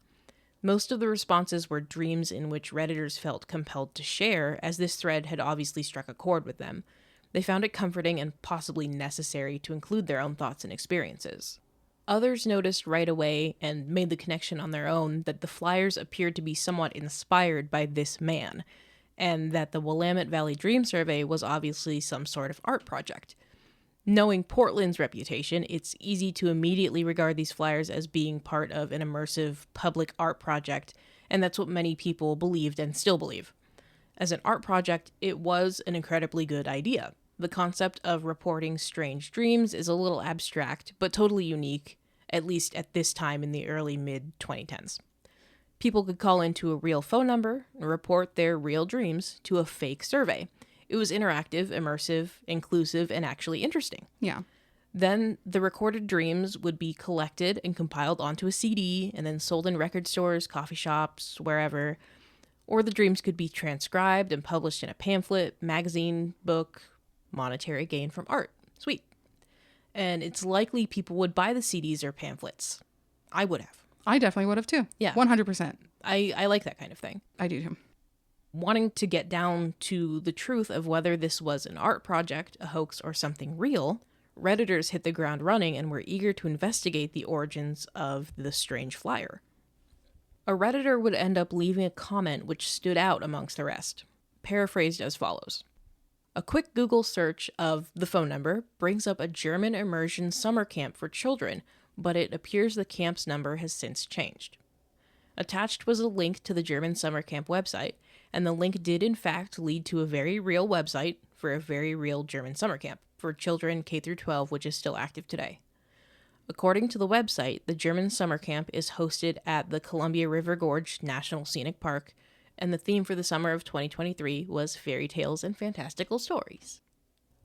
Most of the responses were dreams in which Redditors felt compelled to share, as this thread had obviously struck a chord with them. They found it comforting and possibly necessary to include their own thoughts and experiences. Others noticed right away and made the connection on their own that the flyers appeared to be somewhat inspired by this man, and that the Willamette Valley Dream Survey was obviously some sort of art project. Knowing Portland's reputation, it's easy to immediately regard these flyers as being part of an immersive public art project, and that's what many people believed and still believe. As an art project, it was an incredibly good idea. The concept of reporting strange dreams is a little abstract, but totally unique, at least at this time in the early mid-2010s. People could call into a real phone number and report their real dreams to a fake survey. It was interactive, immersive, inclusive, and actually interesting. Yeah. Then the recorded dreams would be collected and compiled onto a CD and then sold in record stores, coffee shops, wherever. Or the dreams could be transcribed and published in a pamphlet, magazine, book, monetary gain from art. Sweet. And it's likely people would buy the CDs or pamphlets. I would have. I definitely would have too. Yeah. 100%. I like that kind of thing. I do too. Wanting to get down to the truth of whether this was an art project, a hoax, or something real, Redditors hit the ground running and were eager to investigate the origins of the strange flyer. A Redditor would end up leaving a comment which stood out amongst the rest, paraphrased as follows. A quick Google search of the phone number brings up a German immersion summer camp for children, but it appears the camp's number has since changed. Attached was a link to the German summer camp website, and the link did in fact lead to a very real website for a very real German summer camp for children K through 12, which is still active today. According to the website, the German summer camp is hosted at the Columbia River Gorge National Scenic Park, and the theme for the summer of 2023 was fairy tales and fantastical stories.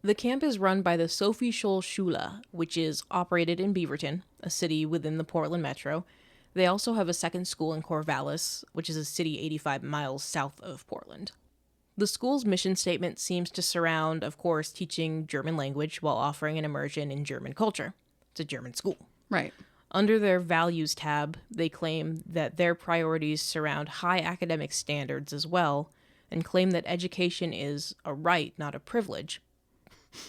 The camp is run by the Sophie Scholl Schule, which is operated in Beaverton, a city within the Portland metro. They also have a second school in Corvallis, which is a city 85 miles south of Portland. The school's mission statement seems to surround, of course, teaching German language while offering an immersion in German culture. It's a German school. Right. Under their values tab, they claim that their priorities surround high academic standards as well, and claim that education is a right, not a privilege.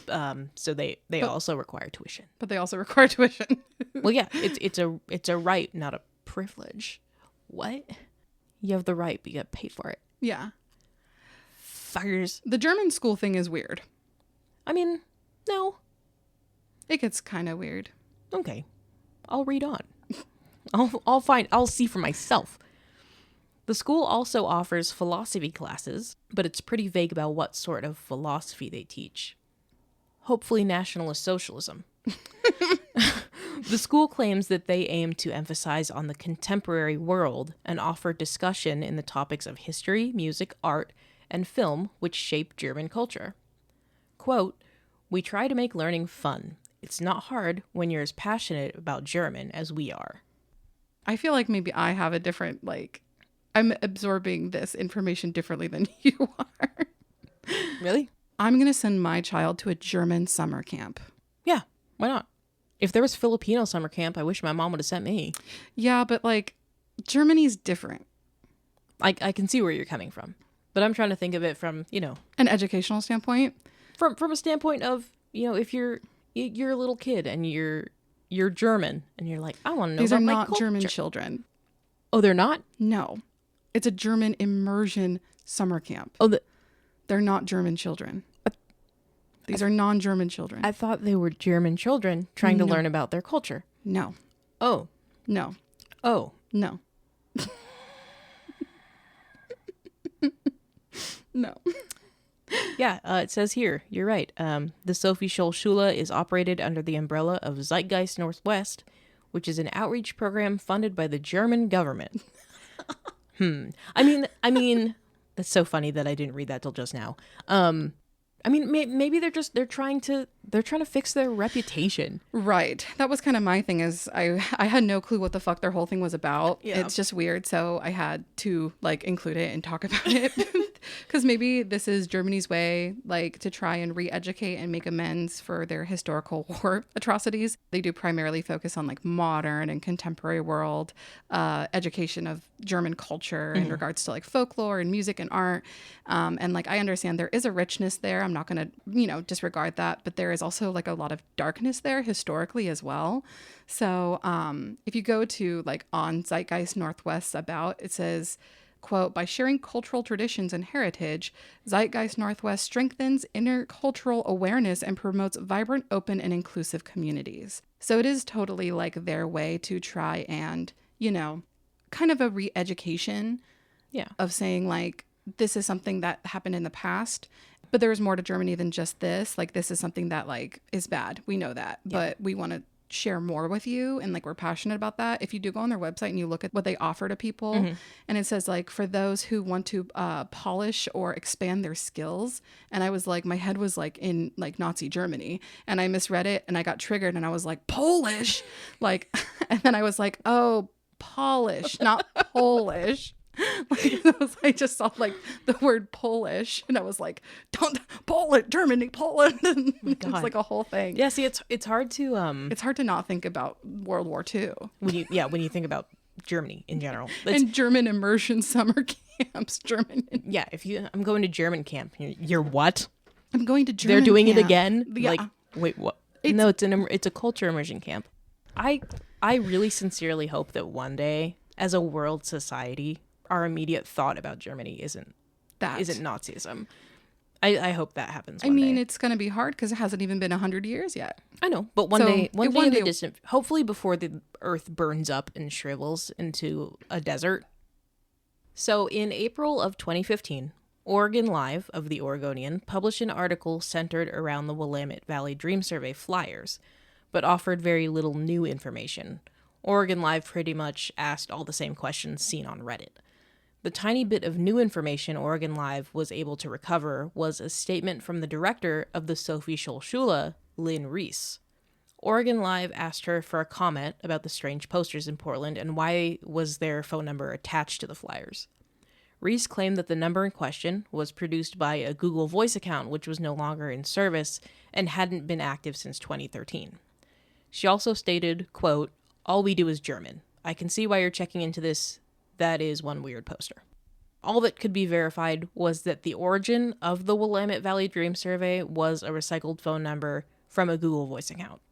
So they also require tuition. But they also require tuition. Well, yeah, it's a right, not a privilege. What? You have the right, but you got to pay for it. Yeah. Fuckers. The German school thing is weird. I mean, no. It gets kind of weird. Okay. I'll read on. I'll see for myself. The school also offers philosophy classes, but it's pretty vague about what sort of philosophy they teach. Hopefully nationalist socialism. The school claims that they aim to emphasize on the contemporary world and offer discussion in the topics of history, music, art, and film which shape German culture. Quote, "We try to make learning fun. It's not hard when you're as passionate about German as we are." I feel like maybe I have a different, I'm absorbing this information differently than you are. Really? I'm going to send my child to a German summer camp. Yeah, why not? If there was Filipino summer camp, I wish my mom would have sent me. Yeah, but Germany's different. I can see where you're coming from. But I'm trying to think of it from, An educational standpoint. From a standpoint of, if you're a little kid and you're German and you're like, I want to know These about are my not culture. German children. Oh, they're not? No. It's a German immersion summer camp. Oh, they're not German children. These are non-German children. I thought they were German children trying to learn about their culture. No. Oh. No. Oh. No. No. Yeah, it says here, you're right. The Sophie Scholl Schule is operated under the umbrella of Zeitgeist Northwest, which is an outreach program funded by the German government. I mean, that's so funny that I didn't read that till just now. Maybe they're trying to fix their reputation. Right. That was kind of my thing is I had no clue what the fuck their whole thing was about. Yeah. It's just weird. So I had to include it and talk about it because maybe this is Germany's way to try and re-educate and make amends for their historical war atrocities. They do primarily focus on modern and contemporary world education of German culture in regards to folklore and music and art. And I understand there is a richness there. I'm not going to, disregard that. But there is also a lot of darkness there historically as well. So if you go to on Zeitgeist Northwest's about, it says, quote, "By sharing cultural traditions and heritage, Zeitgeist Northwest strengthens intercultural awareness and promotes vibrant, open, and inclusive communities." So it is totally their way to try and, kind of a re-education of saying this is something that happened in the past But there's more to Germany than just this. Like, this is something that, like, is bad. We know that. Yeah. But we want to share more with you. And, like, we're passionate about that. If you do go on their website and you look at what they offer to people, and it says, like, for those who want to polish or expand their skills. And I was like, my head was, like, in, like, Nazi Germany. And I misread it and I got triggered and I was like, Polish? Like, and then I was like, oh, polish, not Polish. Like, I just saw like the word Polish and I was like, don't Poland, Germany, Poland. And it was like a whole thing. Yeah, see, it's hard to it's hard to not think about World War II when you think about Germany in general. And German immersion summer camps. Yeah, I'm going to German camp. You're what? I'm going to German. They're doing camp. it again. Yeah. Like, wait, what? No, it's a culture immersion camp. I really sincerely hope that one day, as a world society, our immediate thought about Germany isn't Nazism. I hope that happens one day. It's going to be hard because it hasn't even been 100 years yet. I know, but one day in the distant, hopefully before the earth burns up and shrivels into a desert. So in April of 2015, OregonLive of the Oregonian published an article centered around the Willamette Valley Dream Survey flyers, but offered very little new information. OregonLive pretty much asked all the same questions seen on Reddit. The tiny bit of new information OregonLive was able to recover was a statement from the director of the Sophie Scholl Schule, Lynn Reese. OregonLive asked her for a comment about the strange posters in Portland and why was their phone number attached to the flyers. Reese claimed that the number in question was produced by a Google Voice account which was no longer in service and hadn't been active since 2013. She also stated, quote, "All we do is German. I can see why you're checking into this. That is one weird poster." All that could be verified was that the origin of the Willamette Valley Dream Survey was a recycled phone number from a Google Voice account.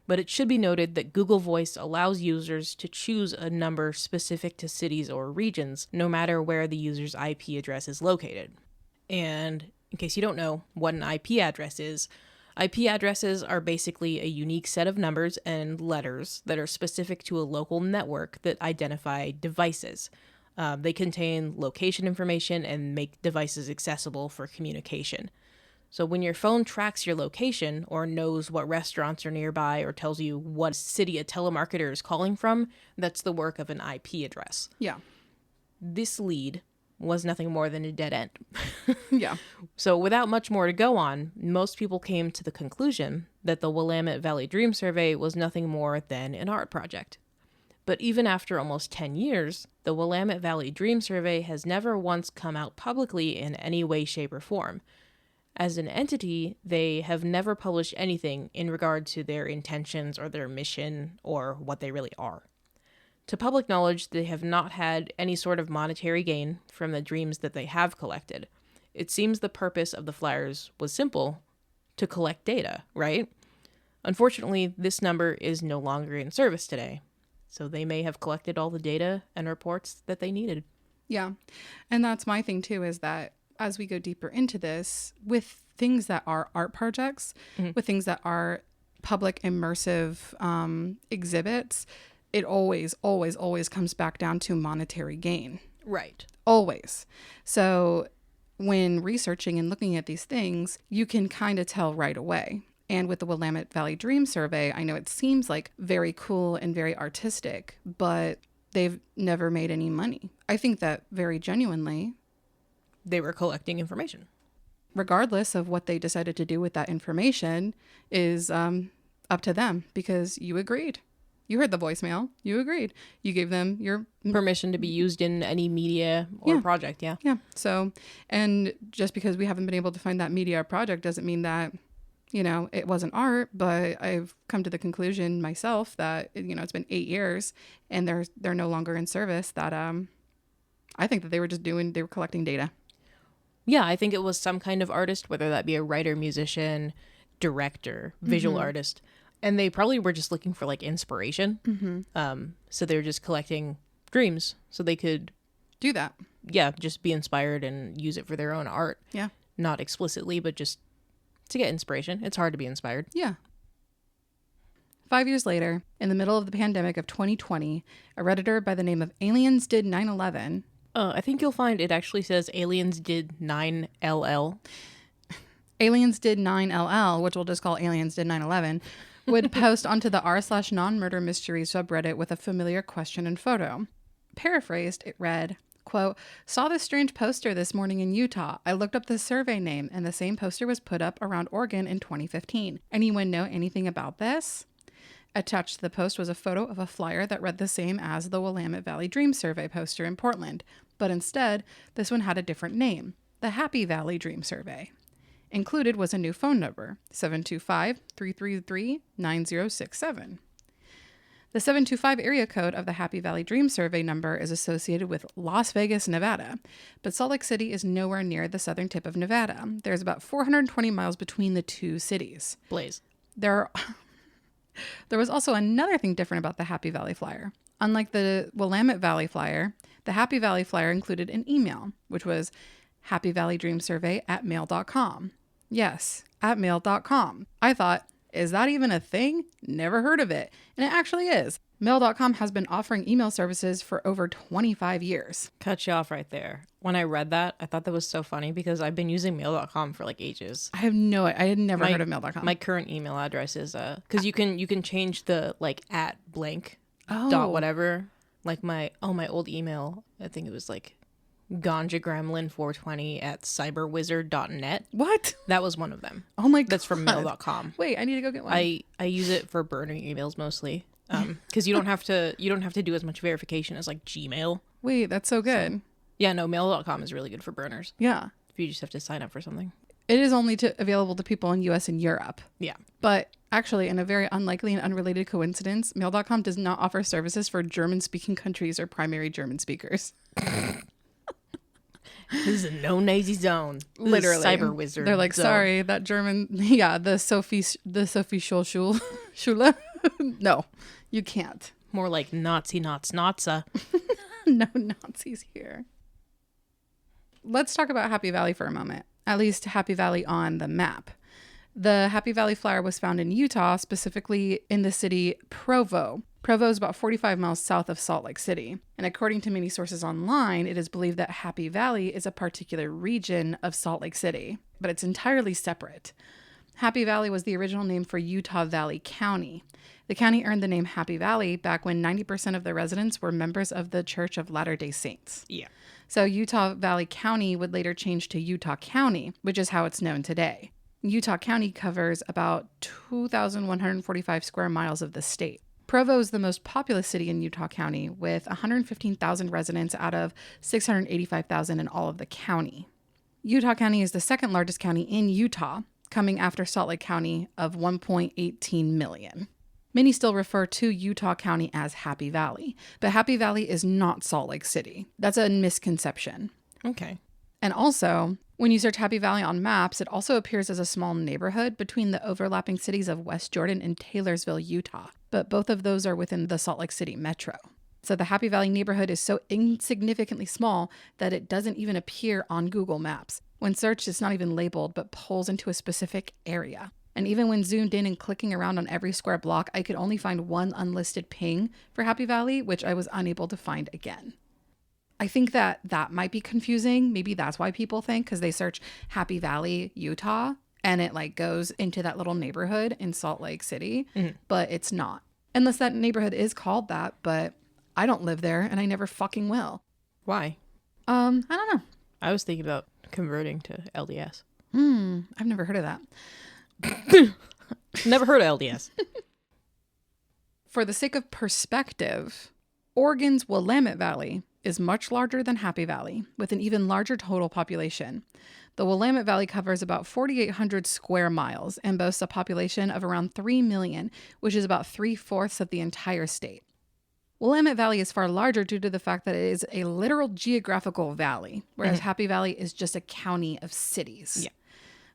But it should be noted that Google Voice allows users to choose a number specific to cities or regions, no matter where the user's IP address is located. And in case you don't know what an IP address is, IP addresses are basically a unique set of numbers and letters that are specific to a local network that identify devices. They contain location information and make devices accessible for communication. So when your phone tracks your location or knows what restaurants are nearby or tells you what city a telemarketer is calling from, that's the work of an IP address. Yeah. This lead was nothing more than a dead end. Yeah. So without much more to go on, most people came to the conclusion that the Willamette Valley Dream Survey was nothing more than an art project. But even after almost 10 years, the Willamette Valley Dream Survey has never once come out publicly in any way, shape, or form. As an entity, they have never published anything in regard to their intentions or their mission or what they really are. To public knowledge, they have not had any sort of monetary gain from the dreams that they have collected. It seems the purpose of the flyers was simple, to collect data, right? Unfortunately, this number is no longer in service today, so they may have collected all the data and reports that they needed. Yeah, and that's my thing too, is that as we go deeper into this, with things that are art projects, with things that are public immersive exhibits, it always comes back down to monetary gain. Right. Always. So when researching and looking at these things, you can kind of tell right away. And with the Willamette Valley Dream Survey, I know it seems like very cool and very artistic, but they've never made any money. I think that very genuinely, they were collecting information. Regardless of what they decided to do with that information is up to them, because you agreed. You heard the voicemail. You agreed. You gave them your permission to be used in any media or project. Yeah. Yeah. So, and just because we haven't been able to find that media or project doesn't mean that, it wasn't art, but I've come to the conclusion myself that, it's been 8 years and they're no longer in service, that I think that they were collecting data. Yeah, I think it was some kind of artist, whether that be a writer, musician, director, visual artist. And they probably were just looking for inspiration. So they were just collecting dreams so they could do that. Yeah, just be inspired and use it for their own art. Yeah. Not explicitly, but just to get inspiration. It's hard to be inspired. Yeah. 5 years later, in the middle of the pandemic of 2020, a Redditor by the name of Aliens Did 9/11. I think you'll find it actually says Aliens Did 9LL. Aliens Did 9LL, which we'll just call Aliens Did 9/11, would post onto the r/non-murder-mysteries subreddit with a familiar question and photo. Paraphrased, it read, quote, "Saw this strange poster this morning in Utah. I looked up the survey name, and the same poster was put up around Oregon in 2015. Anyone know anything about this?" Attached to the post was a photo of a flyer that read the same as the Willamette Valley Dream Survey poster in Portland, but instead, this one had a different name, the Happy Valley Dream Survey. Included was a new phone number, 725-333-9067. The 725 area code of the Happy Valley Dream Survey number is associated with Las Vegas, Nevada, but Salt Lake City is nowhere near the southern tip of Nevada. There's about 420 miles between the two cities. Blaze. There was also another thing different about the Happy Valley flyer. Unlike the Willamette Valley flyer, the Happy Valley flyer included an email, which was happyvalleydreamsurvey@mail.com. Yes, @mail.com. I thought, is that even a thing? Never heard of it. And it actually is. Mail.com has been offering email services for over 25 years. Cut you off right there. When I read that, I thought that was so funny because I've been using mail.com for like ages. I had never heard of mail.com. My current email address is because you can change the like @blank Oh. dot whatever. Like my old email, I think it was like ganjagremlin420@cyberwizard.net. What? That was one of them. Oh my God. That's from mail.com. Wait, I need to go get one. I use it for burning emails mostly. Because you don't have to do as much verification as like Gmail. Wait, that's so good. So, yeah, no, mail.com is really good for burners. Yeah. If you just have to sign up for something. It is only available to people in US and Europe. Yeah. But actually, in a very unlikely and unrelated coincidence, mail.com does not offer services for German-speaking countries or primary German speakers. This is a no nazi zone. This Literally. is cyber wizard. They're like, zone. sorry, that German, the Sophie Schule. No, you can't. More like Nazi Naza. No Nazis here. Let's talk about Happy Valley for a moment. At least Happy Valley on the map. The Happy Valley flyer was found in Utah, specifically in the city Provo. Provo is about 45 miles south of Salt Lake City. And according to many sources online, it is believed that Happy Valley is a particular region of Salt Lake City, but it's entirely separate. Happy Valley was the original name for Utah Valley County. The county earned the name Happy Valley back when 90% of the residents were members of the Church of Latter-day Saints. Yeah. So Utah Valley County would later change to Utah County, which is how it's known today. Utah County covers about 2,145 square miles of the state. Provo is the most populous city in Utah County, with 115,000 residents out of 685,000 in all of the county. Utah County is the second largest county in Utah, coming after Salt Lake County of 1.18 million. Many still refer to Utah County as Happy Valley, but Happy Valley is not Salt Lake City. That's a misconception. Okay. And also, when you search Happy Valley on maps, it also appears as a small neighborhood between the overlapping cities of West Jordan and Taylorsville, Utah. But both of those are within the Salt Lake City metro. So the Happy Valley neighborhood is so insignificantly small that it doesn't even appear on Google Maps. When searched, it's not even labeled, but pulls into a specific area. And even when zoomed in and clicking around on every square block, I could only find one unlisted ping for Happy Valley, which I was unable to find again. I think that might be confusing. Maybe that's why people think, because they search Happy Valley, Utah, and it like goes into that little neighborhood in Salt Lake City, but it's not. Unless that neighborhood is called that, but I don't live there and I never fucking will. Why? I don't know. I was thinking about converting to LDS. I've never heard of that. Never heard of LDS. For the sake of perspective, Oregon's Willamette Valley is much larger than Happy Valley, with an even larger total population. The Willamette Valley covers about 4,800 square miles and boasts a population of around 3 million, which is about 3/4 of the entire state. Willamette Valley is far larger due to the fact that it is a literal geographical valley, whereas Happy Valley is just a county of cities. Yeah.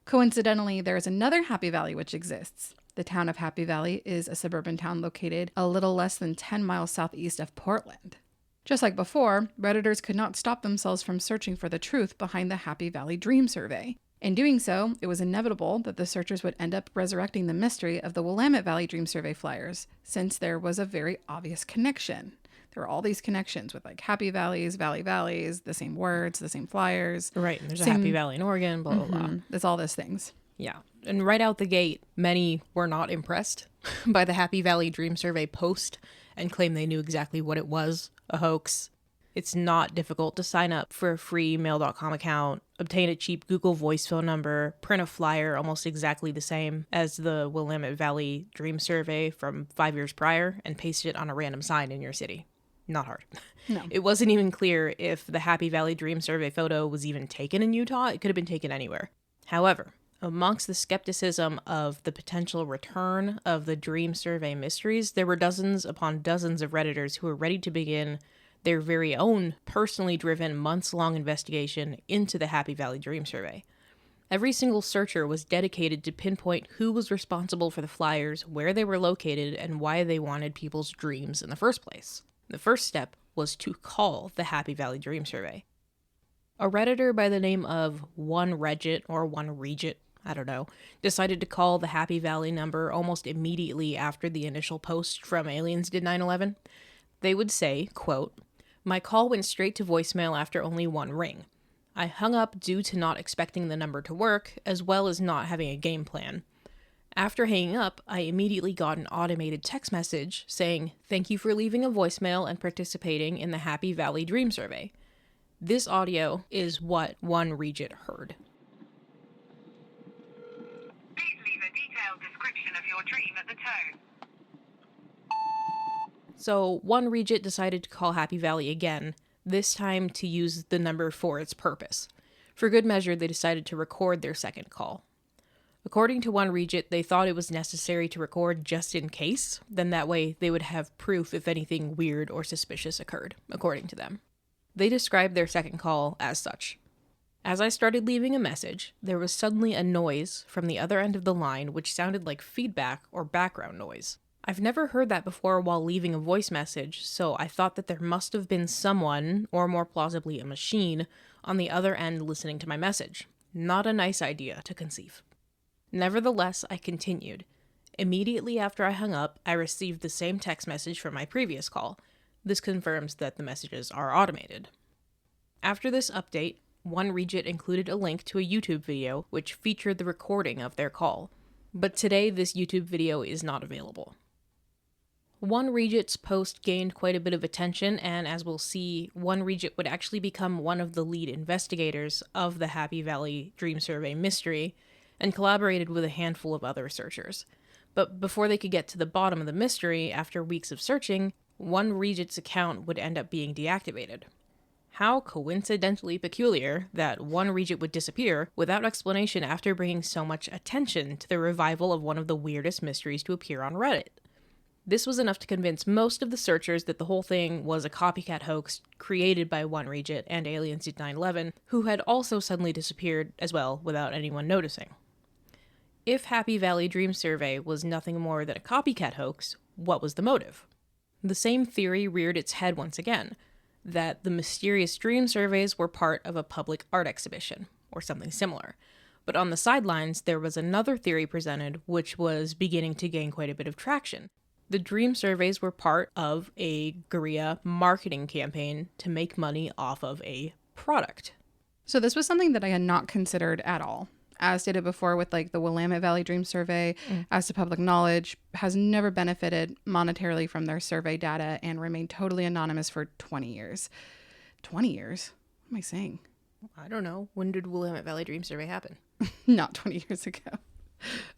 Coincidentally, there is another Happy Valley which exists. The town of Happy Valley is a suburban town located a little less than 10 miles southeast of Portland. Just like before, Redditors could not stop themselves from searching for the truth behind the Happy Valley Dream Survey. In doing so, it was inevitable that the searchers would end up resurrecting the mystery of the Willamette Valley Dream Survey flyers, since there was a very obvious connection. There were all these connections with like Happy Valleys, Valleys, the same words, the same flyers. Right. And there's a Happy Valley in Oregon, blah, blah, blah. There's all those things. Yeah. And right out the gate, many were not impressed by the Happy Valley Dream Survey post and claimed they knew exactly what it was, a hoax. It's not difficult to sign up for a free mail.com account, obtain a cheap Google Voice phone number, print a flyer almost exactly the same as the Willamette Valley Dream Survey from 5 years prior, and paste it on a random sign in your city. Not hard. No. It wasn't even clear if the Happy Valley Dream Survey photo was even taken in Utah. It could have been taken anywhere. However, amongst the skepticism of the potential return of the Dream Survey mysteries, there were dozens upon dozens of Redditors who were ready to begin their very own personally driven months-long investigation into the Happy Valley Dream Survey. Every single searcher was dedicated to pinpoint who was responsible for the flyers, where they were located, and why they wanted people's dreams in the first place. The first step was to call the Happy Valley Dream Survey. A Redditor by the name of OneRegit, or OneRegit, I don't know, decided to call the Happy Valley number almost immediately after the initial post from Aliens Did 9/11. They would say, quote, "My call went straight to voicemail after only one ring. I hung up due to not expecting the number to work, as well as not having a game plan. After hanging up, I immediately got an automated text message saying, 'Thank you for leaving a voicemail and participating in the Happy Valley Dream Survey.' This audio is what OneRegit heard." Please leave a detailed description of your dream at the tone. So OneRegit decided to call Happy Valley again, this time to use the number for its purpose. For good measure, they decided to record their second call. According to OneRegit, they thought it was necessary to record just in case, then that way they would have proof if anything weird or suspicious occurred, according to them. They described their second call as such. "As I started leaving a message, there was suddenly a noise from the other end of the line which sounded like feedback or background noise. I've never heard that before while leaving a voice message, so I thought that there must have been someone, or more plausibly a machine, on the other end listening to my message. Not a nice idea to conceive. Nevertheless, I continued. Immediately after I hung up, I received the same text message from my previous call. This confirms that the messages are automated." After this update, OneRegit included a link to a YouTube video which featured the recording of their call. But today, this YouTube video is not available. OneRegit's post gained quite a bit of attention, and as we'll see, OneRegit would actually become one of the lead investigators of the Happy Valley Dream Survey mystery, and collaborated with a handful of other searchers. But before they could get to the bottom of the mystery, after weeks of searching, OneRegit's account would end up being deactivated. How coincidentally peculiar that OneRegit would disappear without explanation after bringing so much attention to the revival of one of the weirdest mysteries to appear on Reddit. This was enough to convince most of the searchers that the whole thing was a copycat hoax created by OneRegit and Aliens Did 9/11, who had also suddenly disappeared as well without anyone noticing. If Happy Valley Dream Survey was nothing more than a copycat hoax, what was the motive? The same theory reared its head once again, that the mysterious dream surveys were part of a public art exhibition, or something similar. But on the sidelines, there was another theory presented which was beginning to gain quite a bit of traction. The dream surveys were part of a guerrilla marketing campaign to make money off of a product. So this was something that I had not considered at all. As stated before with like the Willamette Valley Dream Survey, as to public knowledge, has never benefited monetarily from their survey data and remained totally anonymous for 20 years. 20 years? What am I saying? I don't know. When did Willamette Valley Dream Survey happen? Not 20 years ago.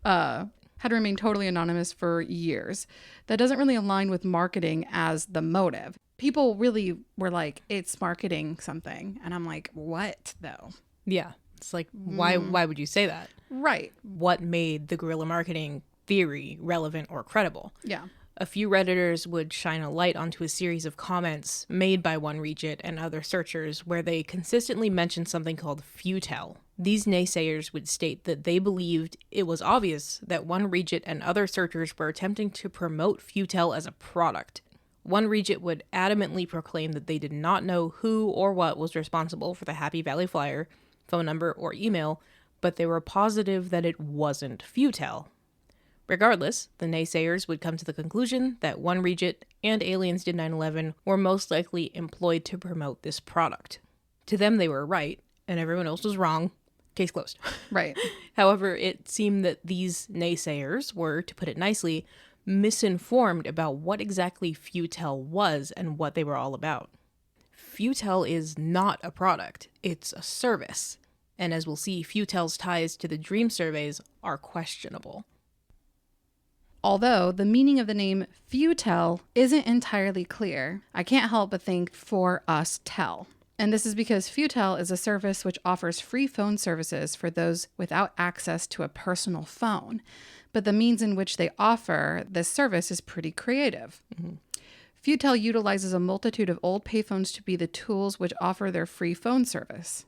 Had remained totally anonymous for years. That doesn't really align with marketing as the motive. People really were like, it's marketing something. And I'm like, what though? Yeah. It's like, why would you say that? Right. What made the guerrilla marketing theory relevant or credible? Yeah. A few Redditors would shine a light onto a series of comments made by OneRegit and other searchers where they consistently mentioned something called futel. These naysayers would state that they believed it was obvious that OneRegit and other searchers were attempting to promote futel as a product. OneRegit would adamantly proclaim that they did not know who or what was responsible for the Happy Valley flyer, phone number, or email, but they were positive that it wasn't futel. Regardless, the naysayers would come to the conclusion that OneRegit and Aliens Did 9/11 were most likely employed to promote this product. To them, they were right, and everyone else was wrong, Case closed. Right. However, it seemed that these naysayers were, to put it nicely, misinformed about what exactly futel was and what they were all about. Futel is not a product, it's a service. And as we'll see, futel's ties to the dream surveys are questionable. Although the meaning of the name futel isn't entirely clear, I can't help but think for us tell. And this is because futel is a service which offers free phone services for those without access to a personal phone. But the means in which they offer this service is pretty creative. Mm-hmm. Futel utilizes a multitude of old payphones to be the tools which offer their free phone service.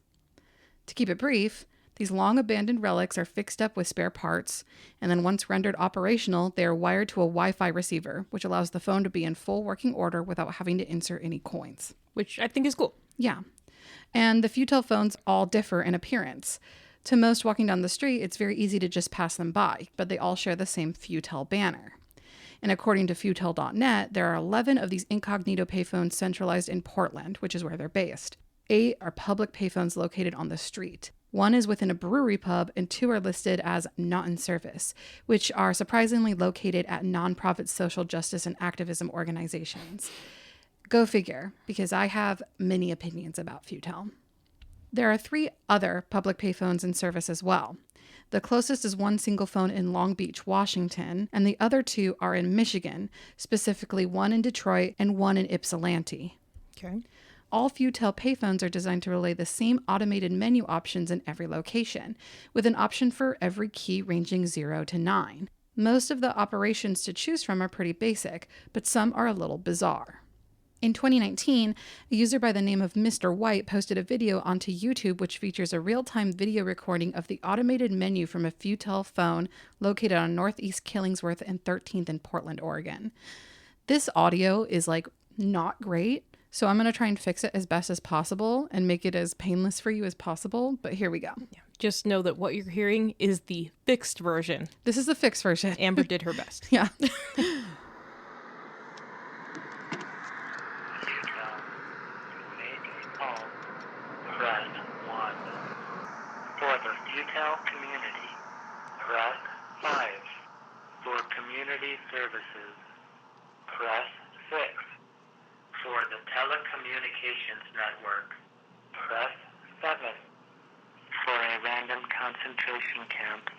To keep it brief, these long abandoned relics are fixed up with spare parts, and then once rendered operational, they are wired to a Wi-Fi receiver, which allows the phone to be in full working order without having to insert any coins. Which I think is cool. Yeah. And the futel phones all differ in appearance. To most walking down the street, it's very easy to just pass them by, but they all share the same futel banner. And according to futel.net, there are 11 of these incognito payphones centralized in Portland, which is where they're based. 8 are public payphones located on the street. 1 is within a brewery pub, and 2 are listed as not in service, which are surprisingly located at nonprofit social justice and activism organizations. Go figure, because I have many opinions about futel. There are 3 other public payphones in service as well. The closest is 1 single phone in Long Beach, Washington, and the other 2 are in Michigan, specifically 1 in Detroit and 1 in Ypsilanti. Okay. All futel payphones are designed to relay the same automated menu options in every location, with an option for every key ranging 0 to 9. Most of the operations to choose from are pretty basic, but some are a little bizarre. In 2019, a user by the name of Mr. White posted a video onto YouTube which features a real-time video recording of the automated menu from a futel phone located on Northeast Killingsworth and 13th in Portland, Oregon. This audio is not great, so I'm going to try and fix it as best as possible and make it as painless for you as possible, but here we go. Yeah. Just know that what you're hearing is the fixed version. This is the fixed version. Amber did her best. Yeah. Press 1. For the futel community, press 5. For community services, press 6. For the telecommunications network, press 7. For a random concentration camp,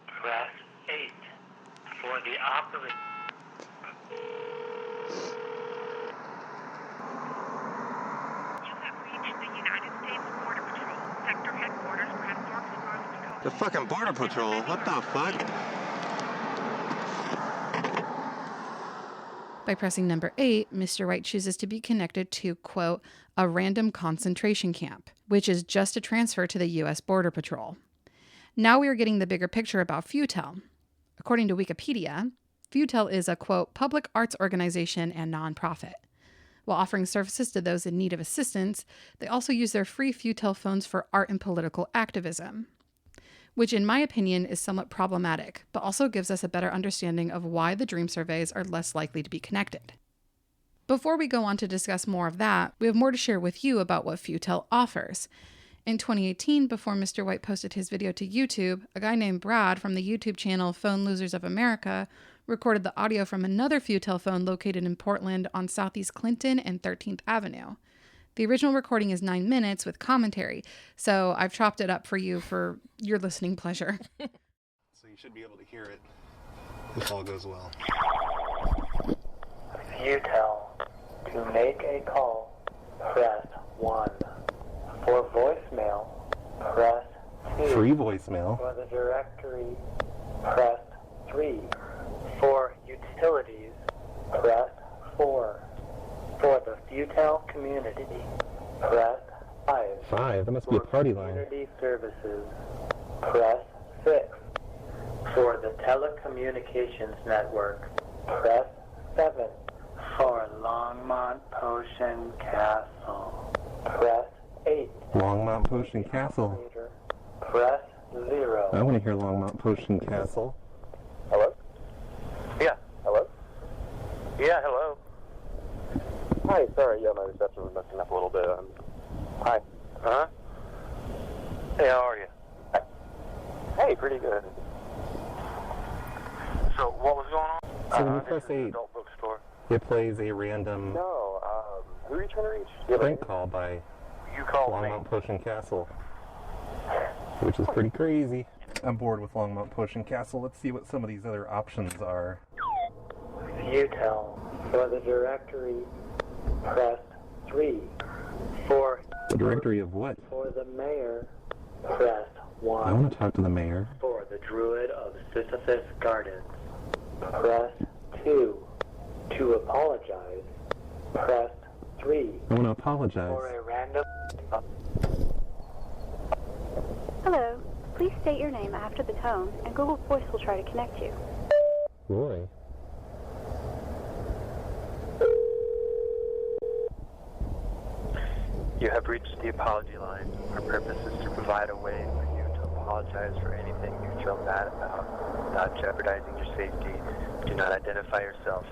press 8. For the operator... The fucking Border Patrol, what the fuck? By pressing number 8, Mr. White chooses to be connected to, quote, a random concentration camp, which is just a transfer to the U.S. Border Patrol. Now we are getting the bigger picture about futel. According to Wikipedia, futel is a, quote, public arts organization and nonprofit. While offering services to those in need of assistance, they also use their free futel phones for art and political activism, which in my opinion is somewhat problematic, but also gives us a better understanding of why the dream surveys are less likely to be connected. Before we go on to discuss more of that, we have more to share with you about what futel offers. In 2018, before Mr. White posted his video to YouTube, a guy named Brad from the YouTube channel Phone Losers of America recorded the audio from another futel phone located in Portland on Southeast Clinton and 13th Avenue. The original recording is 9 minutes with commentary, so I've chopped it up for you for your listening pleasure. So you should be able to hear it if all goes well. Futel. To make a call, press 1. For voicemail, press 2. Free voicemail. For the directory, press 3. For utilities, press 4. For the futel community, press 5. 5? That must be a party line. Community services, press 6. For the telecommunications network, press 7. For Longmont Potion Castle, press 8. Longmont Potion Castle. Press 0. I want to hear Longmont Potion Castle. Hello? Yeah, hello? Yeah, hello. Hi, sorry, yeah, my reception was messing up a little bit. Hi. Uh-huh. Hey, how are you? Hi. Adult bookstore. it plays a random No, who are you trying to reach? prank call by You called me. Longmont Potion Castle, which is pretty crazy. I'm bored with Longmont Potion Castle. Let's see what some of these other options are. Futel. For the directory, press 3. For The directory of what? the mayor, press 1. I want to talk to the mayor. For the druid of Sisyphus Gardens, press 2. To apologize, press 3. I want to apologize. For a random... Hello. Please state your name after the tone, and Google Voice will try to connect you. Roy. You have reached the apology line. Our purpose is to provide a way for you to apologize for anything you feel bad about, without jeopardizing your safety. Do not identify yourself.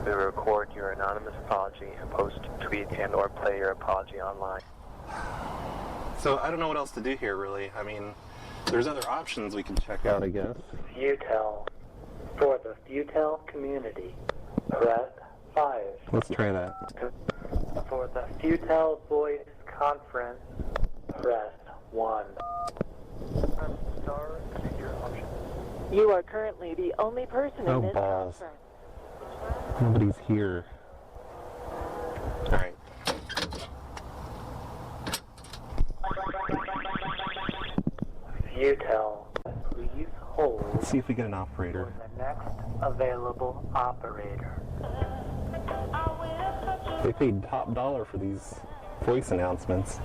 We will record your anonymous apology and post, tweet, and or play your apology online. So I don't know what else to do here, really. I mean, there's other options we can check out, I guess. Futel. For the Futel community, press 5. Let's try that. For the Futel Voice Conference, press 1. You are currently the only person Oh, in this balls. conference. Nobody's here. Alright. Futel. Please hold Let's see if we get an operator. for the next available operator. They paid top dollar for these voice announcements.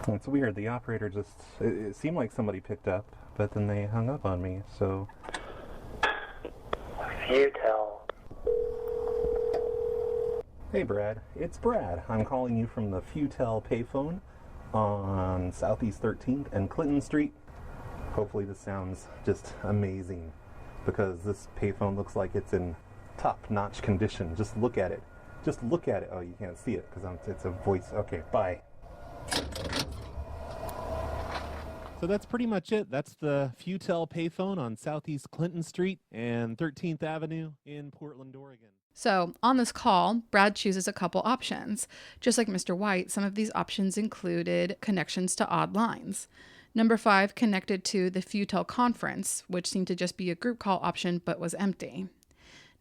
It's weird, the operator just, it seemed like somebody picked up, but then they hung up on me, so... Futel. Hey Brad, it's Brad. I'm calling you from the Futel payphone on Southeast 13th and Clinton Street. Hopefully this sounds just amazing, because this payphone looks like it's in top-notch condition. Just look at it. Just look at it. Oh, you can't see it because it's a voice. Okay, bye. So that's pretty much it. That's the Futel payphone on Southeast Clinton Street and 13th Avenue in Portland, Oregon. So on this call, Brad chooses a couple options. Just like Mr. White, some of these options included connections to odd lines. Number 5 connected to the Futel conference, which seemed to just be a group call option but was empty.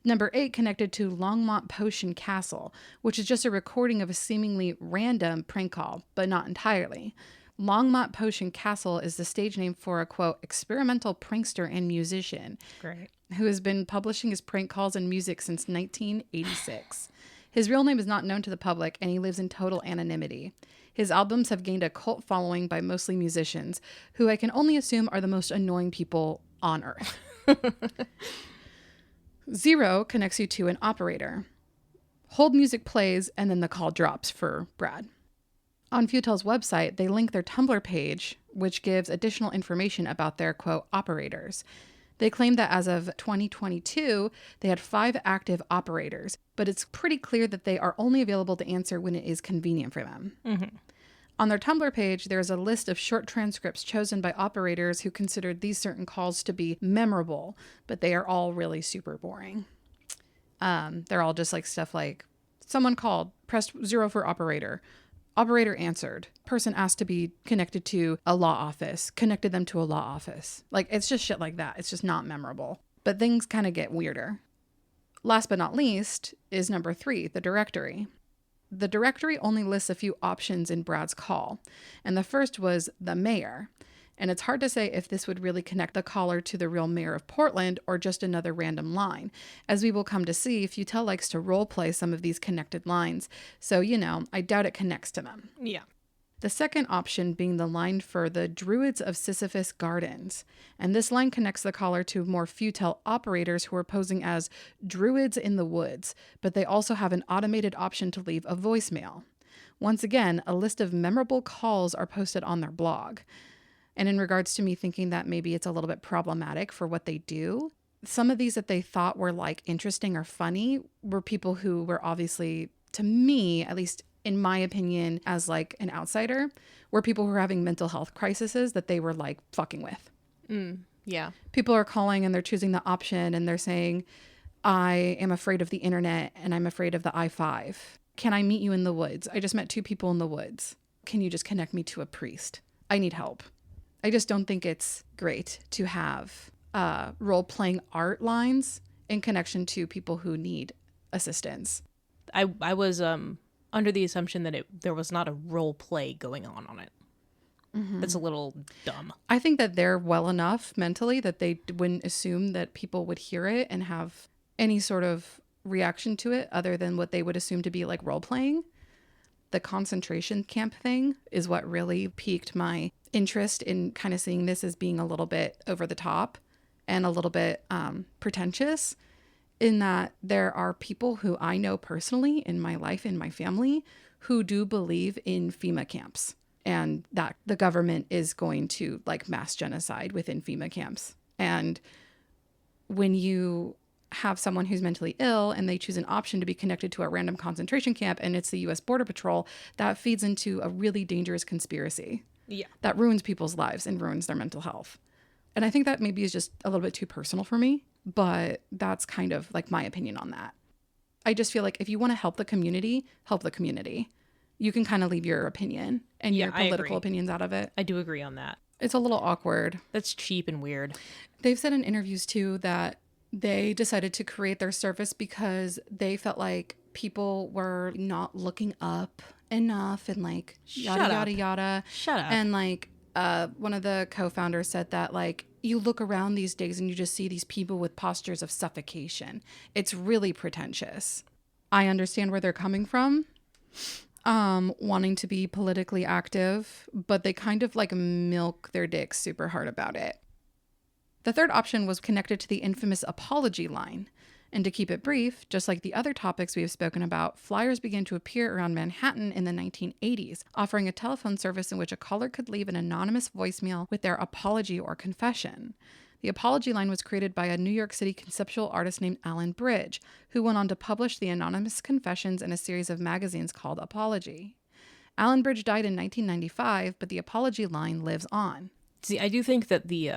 Number 8 connected to Longmont Potion Castle, which is just a recording of a seemingly random prank call, but not entirely. Longmont Potion Castle is the stage name for a, quote, experimental prankster and musician. Great. Who has been publishing his prank calls and music since 1986. His real name is not known to the public, and he lives in total anonymity. His albums have gained a cult following by mostly musicians, who I can only assume are the most annoying people on earth. 0 connects you to an operator. Hold music plays, and then the call drops for Brad. On Futel's website, they link their Tumblr page, which gives additional information about their, quote, operators. They claim that as of 2022, they had 5 active operators, but it's pretty clear that they are only available to answer when it is convenient for them. Mm-hmm. On their Tumblr page, there is a list of short transcripts chosen by operators who considered these certain calls to be memorable, but they are all really super boring. They're all just like stuff like, someone called, pressed 0 for operator. Operator answered. Person asked to be connected to a law office. Connected them to a law office. Like, it's just shit like that. It's just not memorable. But things kind of get weirder. Last but not least is number 3, the directory. The directory only lists a few options in Brad's call. And the first was the mayor. And it's hard to say if this would really connect the caller to the real mayor of Portland or just another random line. As we will come to see, Futel likes to roleplay some of these connected lines. So, I doubt it connects to them. Yeah. The second option being the line for the Druids of Sisyphus Gardens. And this line connects the caller to more Futel operators who are posing as Druids in the Woods, but they also have an automated option to leave a voicemail. Once again, a list of memorable calls are posted on their blog. And in regards to me thinking that maybe it's a little bit problematic for what they do, some of these that they thought were like interesting or funny were people who were obviously, to me, at least in my opinion, as like an outsider, were people who were having mental health crises that they were like fucking with. Yeah. People are calling and they're choosing the option and they're saying, I am afraid of the internet and I'm afraid of the I-5. Can I meet you in the woods? I just met 2 people in the woods. Can you just connect me to a priest? I need help. I just don't think it's great to have role-playing art lines in connection to people who need assistance. I was under the assumption that there was not a role play going on it. That's a little dumb. I think that they're well enough mentally that they wouldn't assume that people would hear it and have any sort of reaction to it other than what they would assume to be like role playing. The concentration camp thing is what really piqued my interest in kind of seeing this as being a little bit over the top and a little bit pretentious, in that there are people who I know personally in my life, in my family, who do believe in FEMA camps and that the government is going to like mass genocide within FEMA camps. And when you have someone who's mentally ill and they choose an option to be connected to a random concentration camp and it's the US Border Patrol, that feeds into a really dangerous conspiracy. Yeah. That ruins people's lives and ruins their mental health. And I think that maybe is just a little bit too personal for me, but that's kind of like my opinion on that. I just feel like if you want to help the community, help the community. You can kind of leave your opinion and your political opinions out of it. I do agree on that. It's a little awkward. That's cheap and weird. They've said in interviews too that they decided to create their service because they felt like people were not looking up enough and like yada yada. Shut up. And like one of the co-founders said that like you look around these days and you just see these people with postures of suffocation. It's really pretentious. I understand where they're coming from, wanting to be politically active, but they kind of like milk their dicks super hard about it. The third option was connected to the infamous apology line. And to keep it brief, just like the other topics we have spoken about, flyers began to appear around Manhattan in the 1980s, offering a telephone service in which a caller could leave an anonymous voicemail with their apology or confession. The apology line was created by a New York City conceptual artist named Alan Bridge, who went on to publish the anonymous confessions in a series of magazines called Apology. Alan Bridge died in 1995, but the apology line lives on. See, I do think that the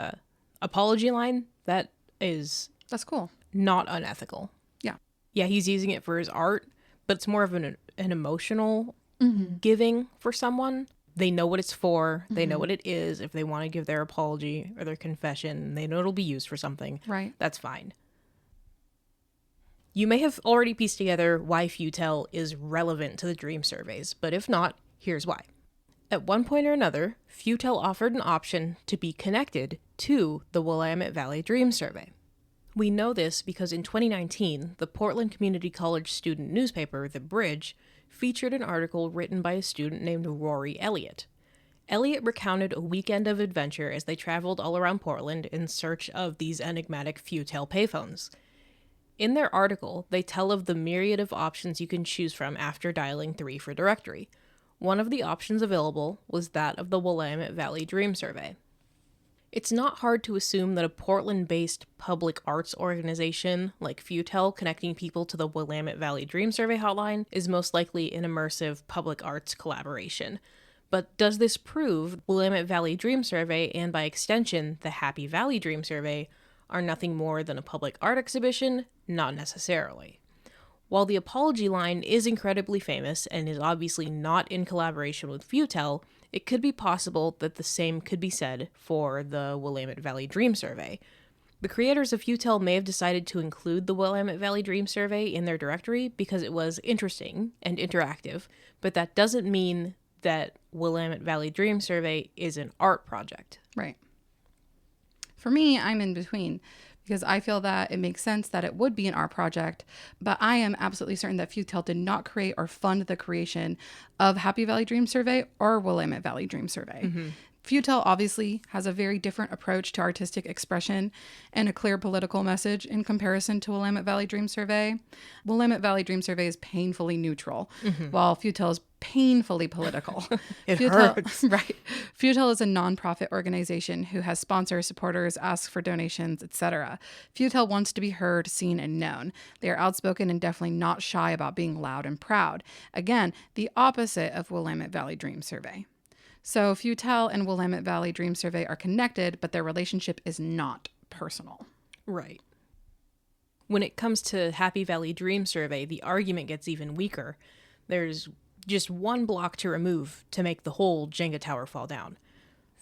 apology line, that's cool. Not unethical. Yeah. Yeah, he's using it for his art, but it's more of an emotional giving for someone. They know what it's for. They know what it is. If they want to give their apology or their confession, they know it'll be used for something. Right. That's fine. You may have already pieced together why futel is relevant to the dream surveys, but if not, here's why. At one point or another, futel offered an option to be connected to the Willamette Valley Dream Survey. We know this because in 2019, the Portland Community College student newspaper, The Bridge, featured an article written by a student named Rory Elliott. Elliott recounted a weekend of adventure as they traveled all around Portland in search of these enigmatic futel payphones. In their article, they tell of the myriad of options you can choose from after dialing 3 for directory. One of the options available was that of the Willamette Valley Dream Survey. It's not hard to assume that a Portland-based public arts organization like Futel connecting people to the Willamette Valley Dream Survey hotline is most likely an immersive public arts collaboration. But does this prove Willamette Valley Dream Survey, and by extension, the Happy Valley Dream Survey, are nothing more than a public art exhibition? Not necessarily. While the apology line is incredibly famous and is obviously not in collaboration with Futel, it could be possible that the same could be said for the Willamette Valley Dream Survey. The creators of Futel may have decided to include the Willamette Valley Dream Survey in their directory because it was interesting and interactive, but that doesn't mean that Willamette Valley Dream Survey is an art project. Right. For me, I'm in between because I feel that it makes sense that it would be an art project, but I am absolutely certain that Futel did not create or fund the creation of Happy Valley Dream Survey or Willamette Valley Dream Survey. Futel obviously has a very different approach to artistic expression and a clear political message in comparison to Willamette Valley Dream Survey. Willamette Valley Dream Survey is painfully neutral, while Futel is painfully political. It hurts. Right. Futel is a nonprofit organization who has sponsors, supporters, asks for donations, etc. Futel wants to be heard, seen, and known. They are outspoken and definitely not shy about being loud and proud. Again, the opposite of Willamette Valley Dream Survey. So Futel and Willamette Valley Dream Survey are connected, but their relationship is not personal. Right. When it comes to Happy Valley Dream Survey, the argument gets even weaker. There's just one block to remove to make the whole Jenga tower fall down.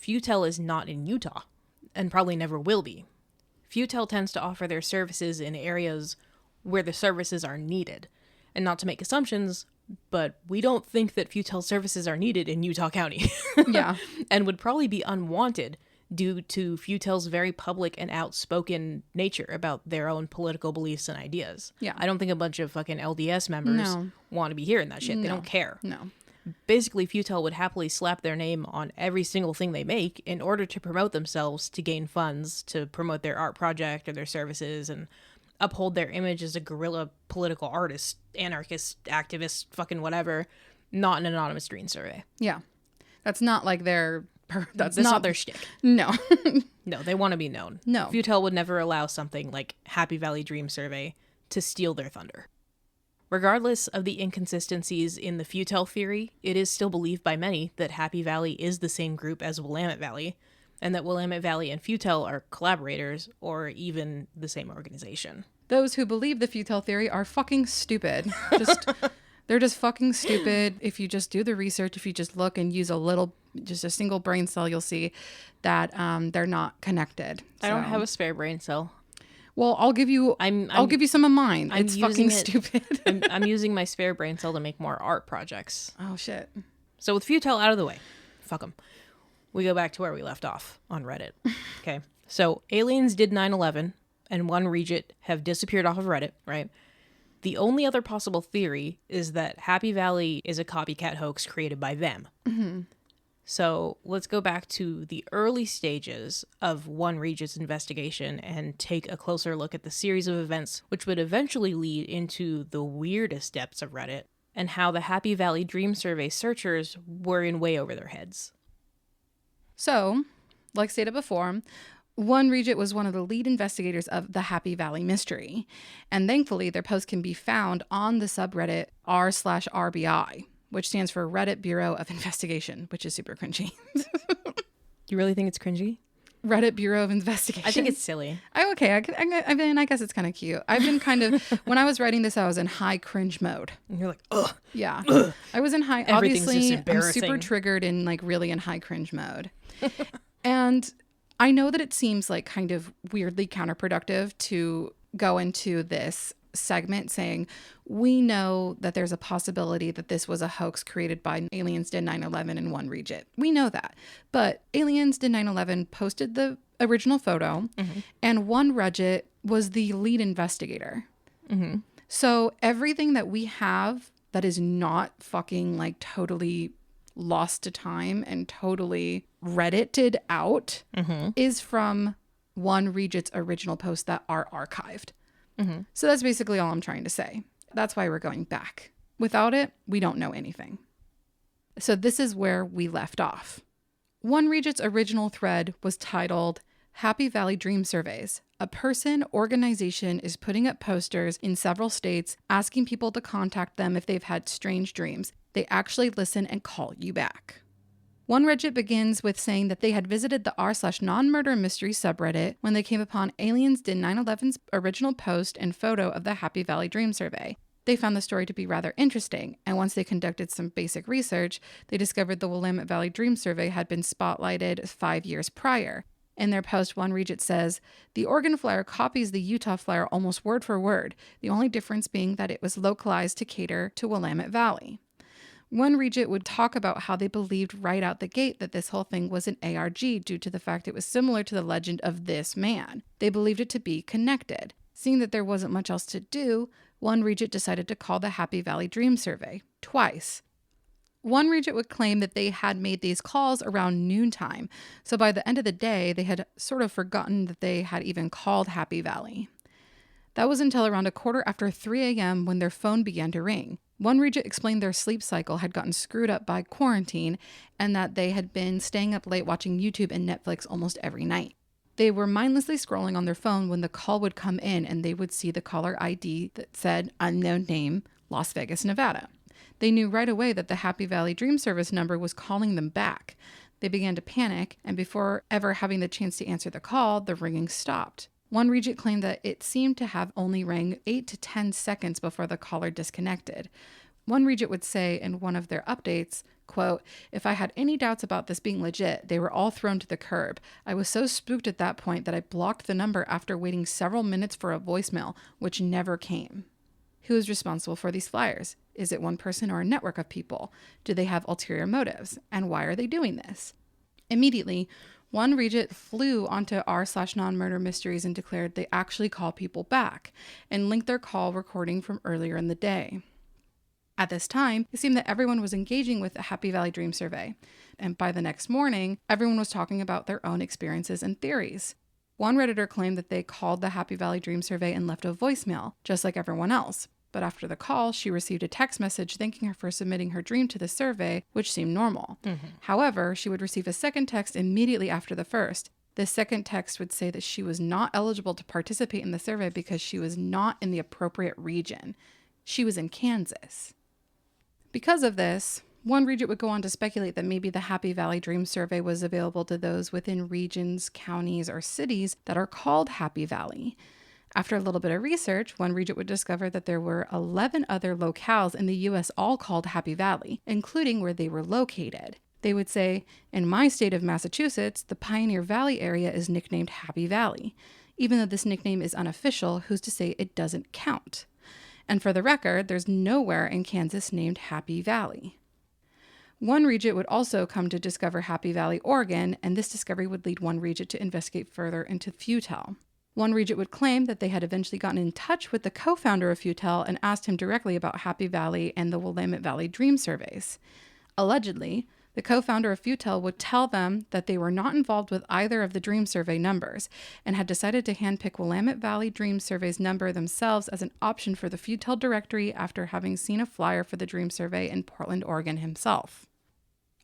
Futel is not in Utah, and probably never will be. Futel tends to offer their services in areas where the services are needed. And not to make assumptions, but we don't think that Futel services are needed in Utah County. Yeah. And would probably be unwanted due to Futel's very public and outspoken nature about their own political beliefs and ideas. Yeah. I don't think a bunch of fucking LDS members want to be hearing that shit. They don't care. No. Basically, Futel would happily slap their name on every single thing they make in order to promote themselves, to gain funds, to promote their art project or their services, and uphold their image as a guerrilla political artist, anarchist, activist, fucking whatever, not an anonymous dream survey. Yeah. That's not like their... That's not their shtick. No. No, they want to be known. No. Futel would never allow something like Happy Valley Dream Survey to steal their thunder. Regardless of the inconsistencies in the Futel theory, it is still believed by many that Happy Valley is the same group as Willamette Valley, and that Willamette Valley and Futel are collaborators, or even the same organization. Those who believe the Futel theory are fucking stupid. They're just fucking stupid. If you just do the research, if you just look and use just a single brain cell, you'll see that they're not connected. I don't have a spare brain cell. Well, I'll give you some of mine. It's fucking stupid. I'm using my spare brain cell to make more art projects. Oh, shit. So with Futel out of the way, fuck them. We go back to where we left off on Reddit. Okay. So aliens did 9/11 and one Regit have disappeared off of Reddit, right? The only other possible theory is that Happy Valley is a copycat hoax created by them. Mm-hmm. So let's go back to the early stages of one Regit's investigation and take a closer look at the series of events which would eventually lead into the weirdest depths of Reddit and how the Happy Valley Dream Survey searchers were in way over their heads. So, like stated before, one Regit was one of the lead investigators of the Happy Valley mystery, and thankfully their post can be found on the subreddit r/RBI, which stands for Reddit Bureau of Investigation, which is super cringy. You really think it's cringy? Reddit Bureau of Investigation. I think it's silly. I guess it's kind of cute. I've been kind of, when I was writing this, I was in high cringe mode. And you're like, ugh. Yeah. Ugh. I was in high, Everything's obviously, just I'm super triggered and like really in high cringe mode. And I know that it seems like kind of weirdly counterproductive to go into this segment saying, we know that there's a possibility that this was a hoax created by Aliens Did 9/11 and one Regit. We know that. But Aliens Did 9/11 posted the original photo, and one Regit was the lead investigator. Mm-hmm. So everything that we have that is not fucking like totally lost to time and totally Reddited out is from one Regit's original posts that are archived. So that's basically all I'm trying to say. That's why we're going back. Without it, we don't know anything. So this is where we left off. One Regit's original thread was titled Happy Valley Dream Surveys. A person, organization is putting up posters in several states asking people to contact them if they've had strange dreams. They actually listen and call you back. One Regit begins with saying that they had visited the r/NonMurderMysteries subreddit when they came upon Aliens Did 9/11's original post and photo of the Happy Valley Dream Survey. They found the story to be rather interesting, and once they conducted some basic research, they discovered the Willamette Valley Dream Survey had been spotlighted 5 years prior. In their post, one Regit says, the Oregon flyer copies the Utah flyer almost word for word, the only difference being that it was localized to cater to Willamette Valley. One Regit would talk about how they believed right out the gate that this whole thing was an ARG due to the fact it was similar to the legend of this man. They believed it to be connected. Seeing that there wasn't much else to do, one Regit decided to call the Happy Valley Dream Survey twice. One Regent would claim that they had made these calls around noontime, so by the end of the day, they had sort of forgotten that they had even called Happy Valley. That was until around 3:15 a.m. when their phone began to ring. One Regent explained their sleep cycle had gotten screwed up by quarantine and that they had been staying up late watching YouTube and Netflix almost every night. They were mindlessly scrolling on their phone when the call would come in and they would see the caller ID that said unknown name, Las Vegas, Nevada. They knew right away that the Happy Valley Dream Service number was calling them back. They began to panic, and before ever having the chance to answer the call, the ringing stopped. One Regent claimed that it seemed to have only rang 8 to 10 seconds before the caller disconnected. One Regent would say in one of their updates, quote, "If I had any doubts about this being legit, they were all thrown to the curb. I was so spooked at that point that I blocked the number after waiting several minutes for a voicemail, which never came." Who is responsible for these flyers? Is it one person or a network of people? Do they have ulterior motives? And why are they doing this? Immediately, One Regent flew onto r/NonMurderMysteries and declared they actually call people back and linked their call recording from earlier in the day. At this time, it seemed that everyone was engaging with the Happy Valley Dream Survey, and by the next morning, everyone was talking about their own experiences and theories. One Redditor claimed that they called the Happy Valley Dream Survey and left a voicemail, just like everyone else. But after the call, she received a text message thanking her for submitting her dream to the survey, which seemed normal. However, she would receive a second text immediately after the first. This second text would say that she was not eligible to participate in the survey because she was not in the appropriate region. She was in Kansas. Because of this, One Regent would go on to speculate that maybe the Happy Valley Dream Survey was available to those within regions, counties, or cities that are called Happy Valley. After a little bit of research, One Regent would discover that there were 11 other locales in the U.S. all called Happy Valley, including where they were located. They would say, in my state of Massachusetts, the Pioneer Valley area is nicknamed Happy Valley. Even though this nickname is unofficial, who's to say it doesn't count? And for the record, there's nowhere in Kansas named Happy Valley. One Regent would also come to discover Happy Valley, Oregon, and this discovery would lead One Regent to investigate further into futel. One Regent would claim that they had eventually gotten in touch with the co-founder of futel and asked him directly about Happy Valley and the Willamette Valley Dream Surveys. Allegedly, the co-founder of futel would tell them that they were not involved with either of the Dream Survey numbers and had decided to handpick Willamette Valley Dream Survey's number themselves as an option for the futel directory after having seen a flyer for the Dream Survey in Portland, Oregon himself.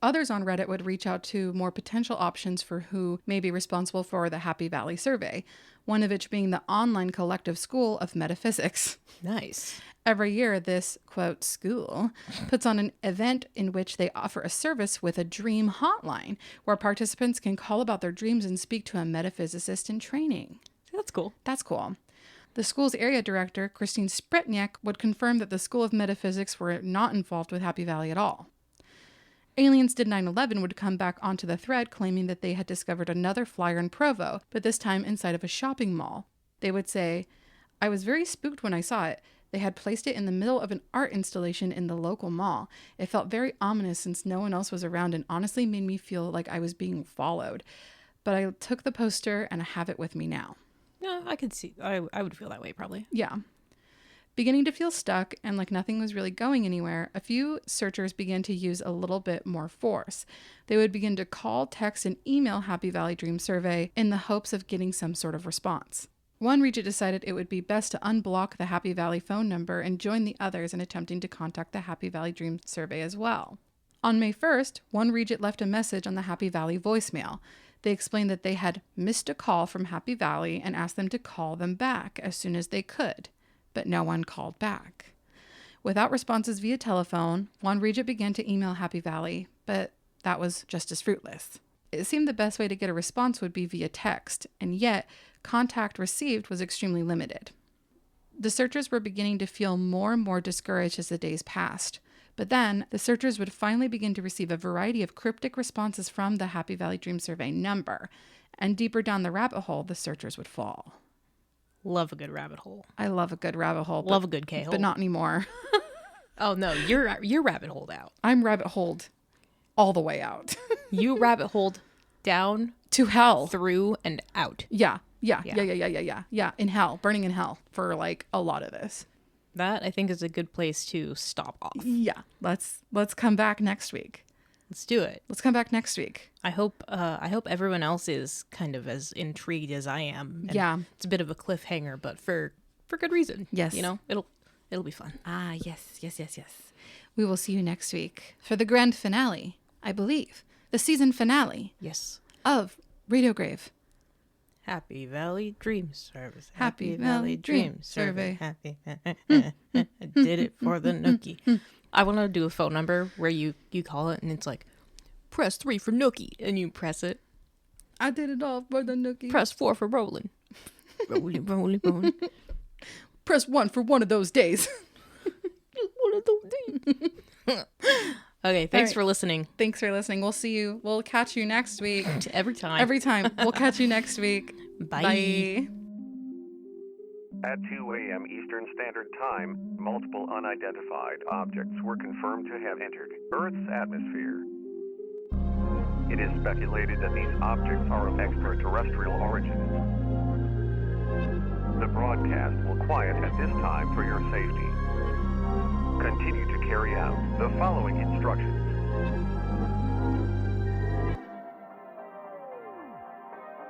Others on Reddit would reach out to more potential options for who may be responsible for the Happy Valley survey, one of which being the online collective school of metaphysics. Nice. Every year, this, quote, school puts on an event in which they offer a service with a dream hotline where participants can call about their dreams and speak to a metaphysicist in training. That's cool. That's cool. The school's area director, Christine Spretniak, would confirm that the School of Metaphysics were not involved with Happy Valley at all. Aliens Did 9/11 would come back onto the thread claiming that they had discovered another flyer in Provo, but this time inside of a shopping mall. They would say, "I was very spooked when I saw it. They had placed it in the middle of an art installation in the local mall. It felt very ominous since no one else was around and honestly made me feel like I was being followed. But I took the poster and I have it with me now." Yeah, I could see. I would feel that way probably. Yeah. Beginning to feel stuck and like nothing was really going anywhere, a few searchers began to use a little bit more force. They would begin to call, text, and email Happy Valley Dream Survey in the hopes of getting some sort of response. One Regent decided it would be best to unblock the Happy Valley phone number and join the others in attempting to contact the Happy Valley Dream Survey as well. On May 1st, One Regent left a message on the Happy Valley voicemail. They explained that they had missed a call from Happy Valley and asked them to call them back as soon as they could. But no one called back. Without responses via telephone, One Regent began to email Happy Valley, but that was just as fruitless. It seemed the best way to get a response would be via text, and yet contact received was extremely limited. The searchers were beginning to feel more and more discouraged as the days passed, but then the searchers would finally begin to receive a variety of cryptic responses from the Happy Valley Dream Survey number, and deeper down the rabbit hole the searchers would fall. Love a good rabbit hole. I love a good rabbit hole. Love a good K-hole. But not anymore. Oh, no. You're rabbit holed out. I'm rabbit holed all the way out. You rabbit holed down. To hell. Through and out. Yeah. In hell. Burning in hell for like a lot of this. That, I think, is a good place to stop off. Yeah. Let's come back next week. Let's do it. Let's come back next week. I hope everyone else is kind of as intrigued as I am. And yeah. It's a bit of a cliffhanger, but for good reason. Yes. You know, it'll be fun. Ah, yes. We will see you next week for the grand finale, I believe. The season finale. Yes. Of Radio Grave. Happy Valley Dream Service. Happy Valley Dream Survey. Happy. I did it for the Nookie. I want to do a phone number where you call it and it's like, press 3 for Nookie, and you press it. I did it all for the Nookie. Press 4 for rolling. rolling. Press 1 for one of those days. One of those days. Okay, thanks for listening. Thanks for listening. We'll see you. We'll catch you next week. Every time. We'll catch you next week. Bye. At 2 a.m. Eastern Standard Time, multiple unidentified objects were confirmed to have entered Earth's atmosphere. It is speculated that these objects are of extraterrestrial origin. The broadcast will quiet at this time for your safety. Continue to carry out the following instructions.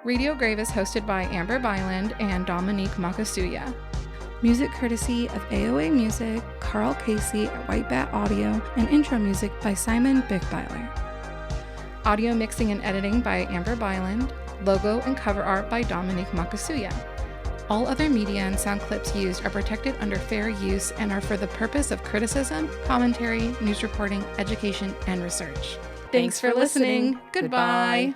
Radio Grave is hosted by Amber Byland and Dominique Makasuya. Music courtesy of AOA Music, Carl Casey at White Bat Audio, and intro music by Simon Bickbyler. Audio mixing and editing by Amber Byland. Logo and cover art by Dominique Makasuya. All other media and sound clips used are protected under fair use and are for the purpose of criticism, commentary, news reporting, education, and research. Thanks for listening. Goodbye.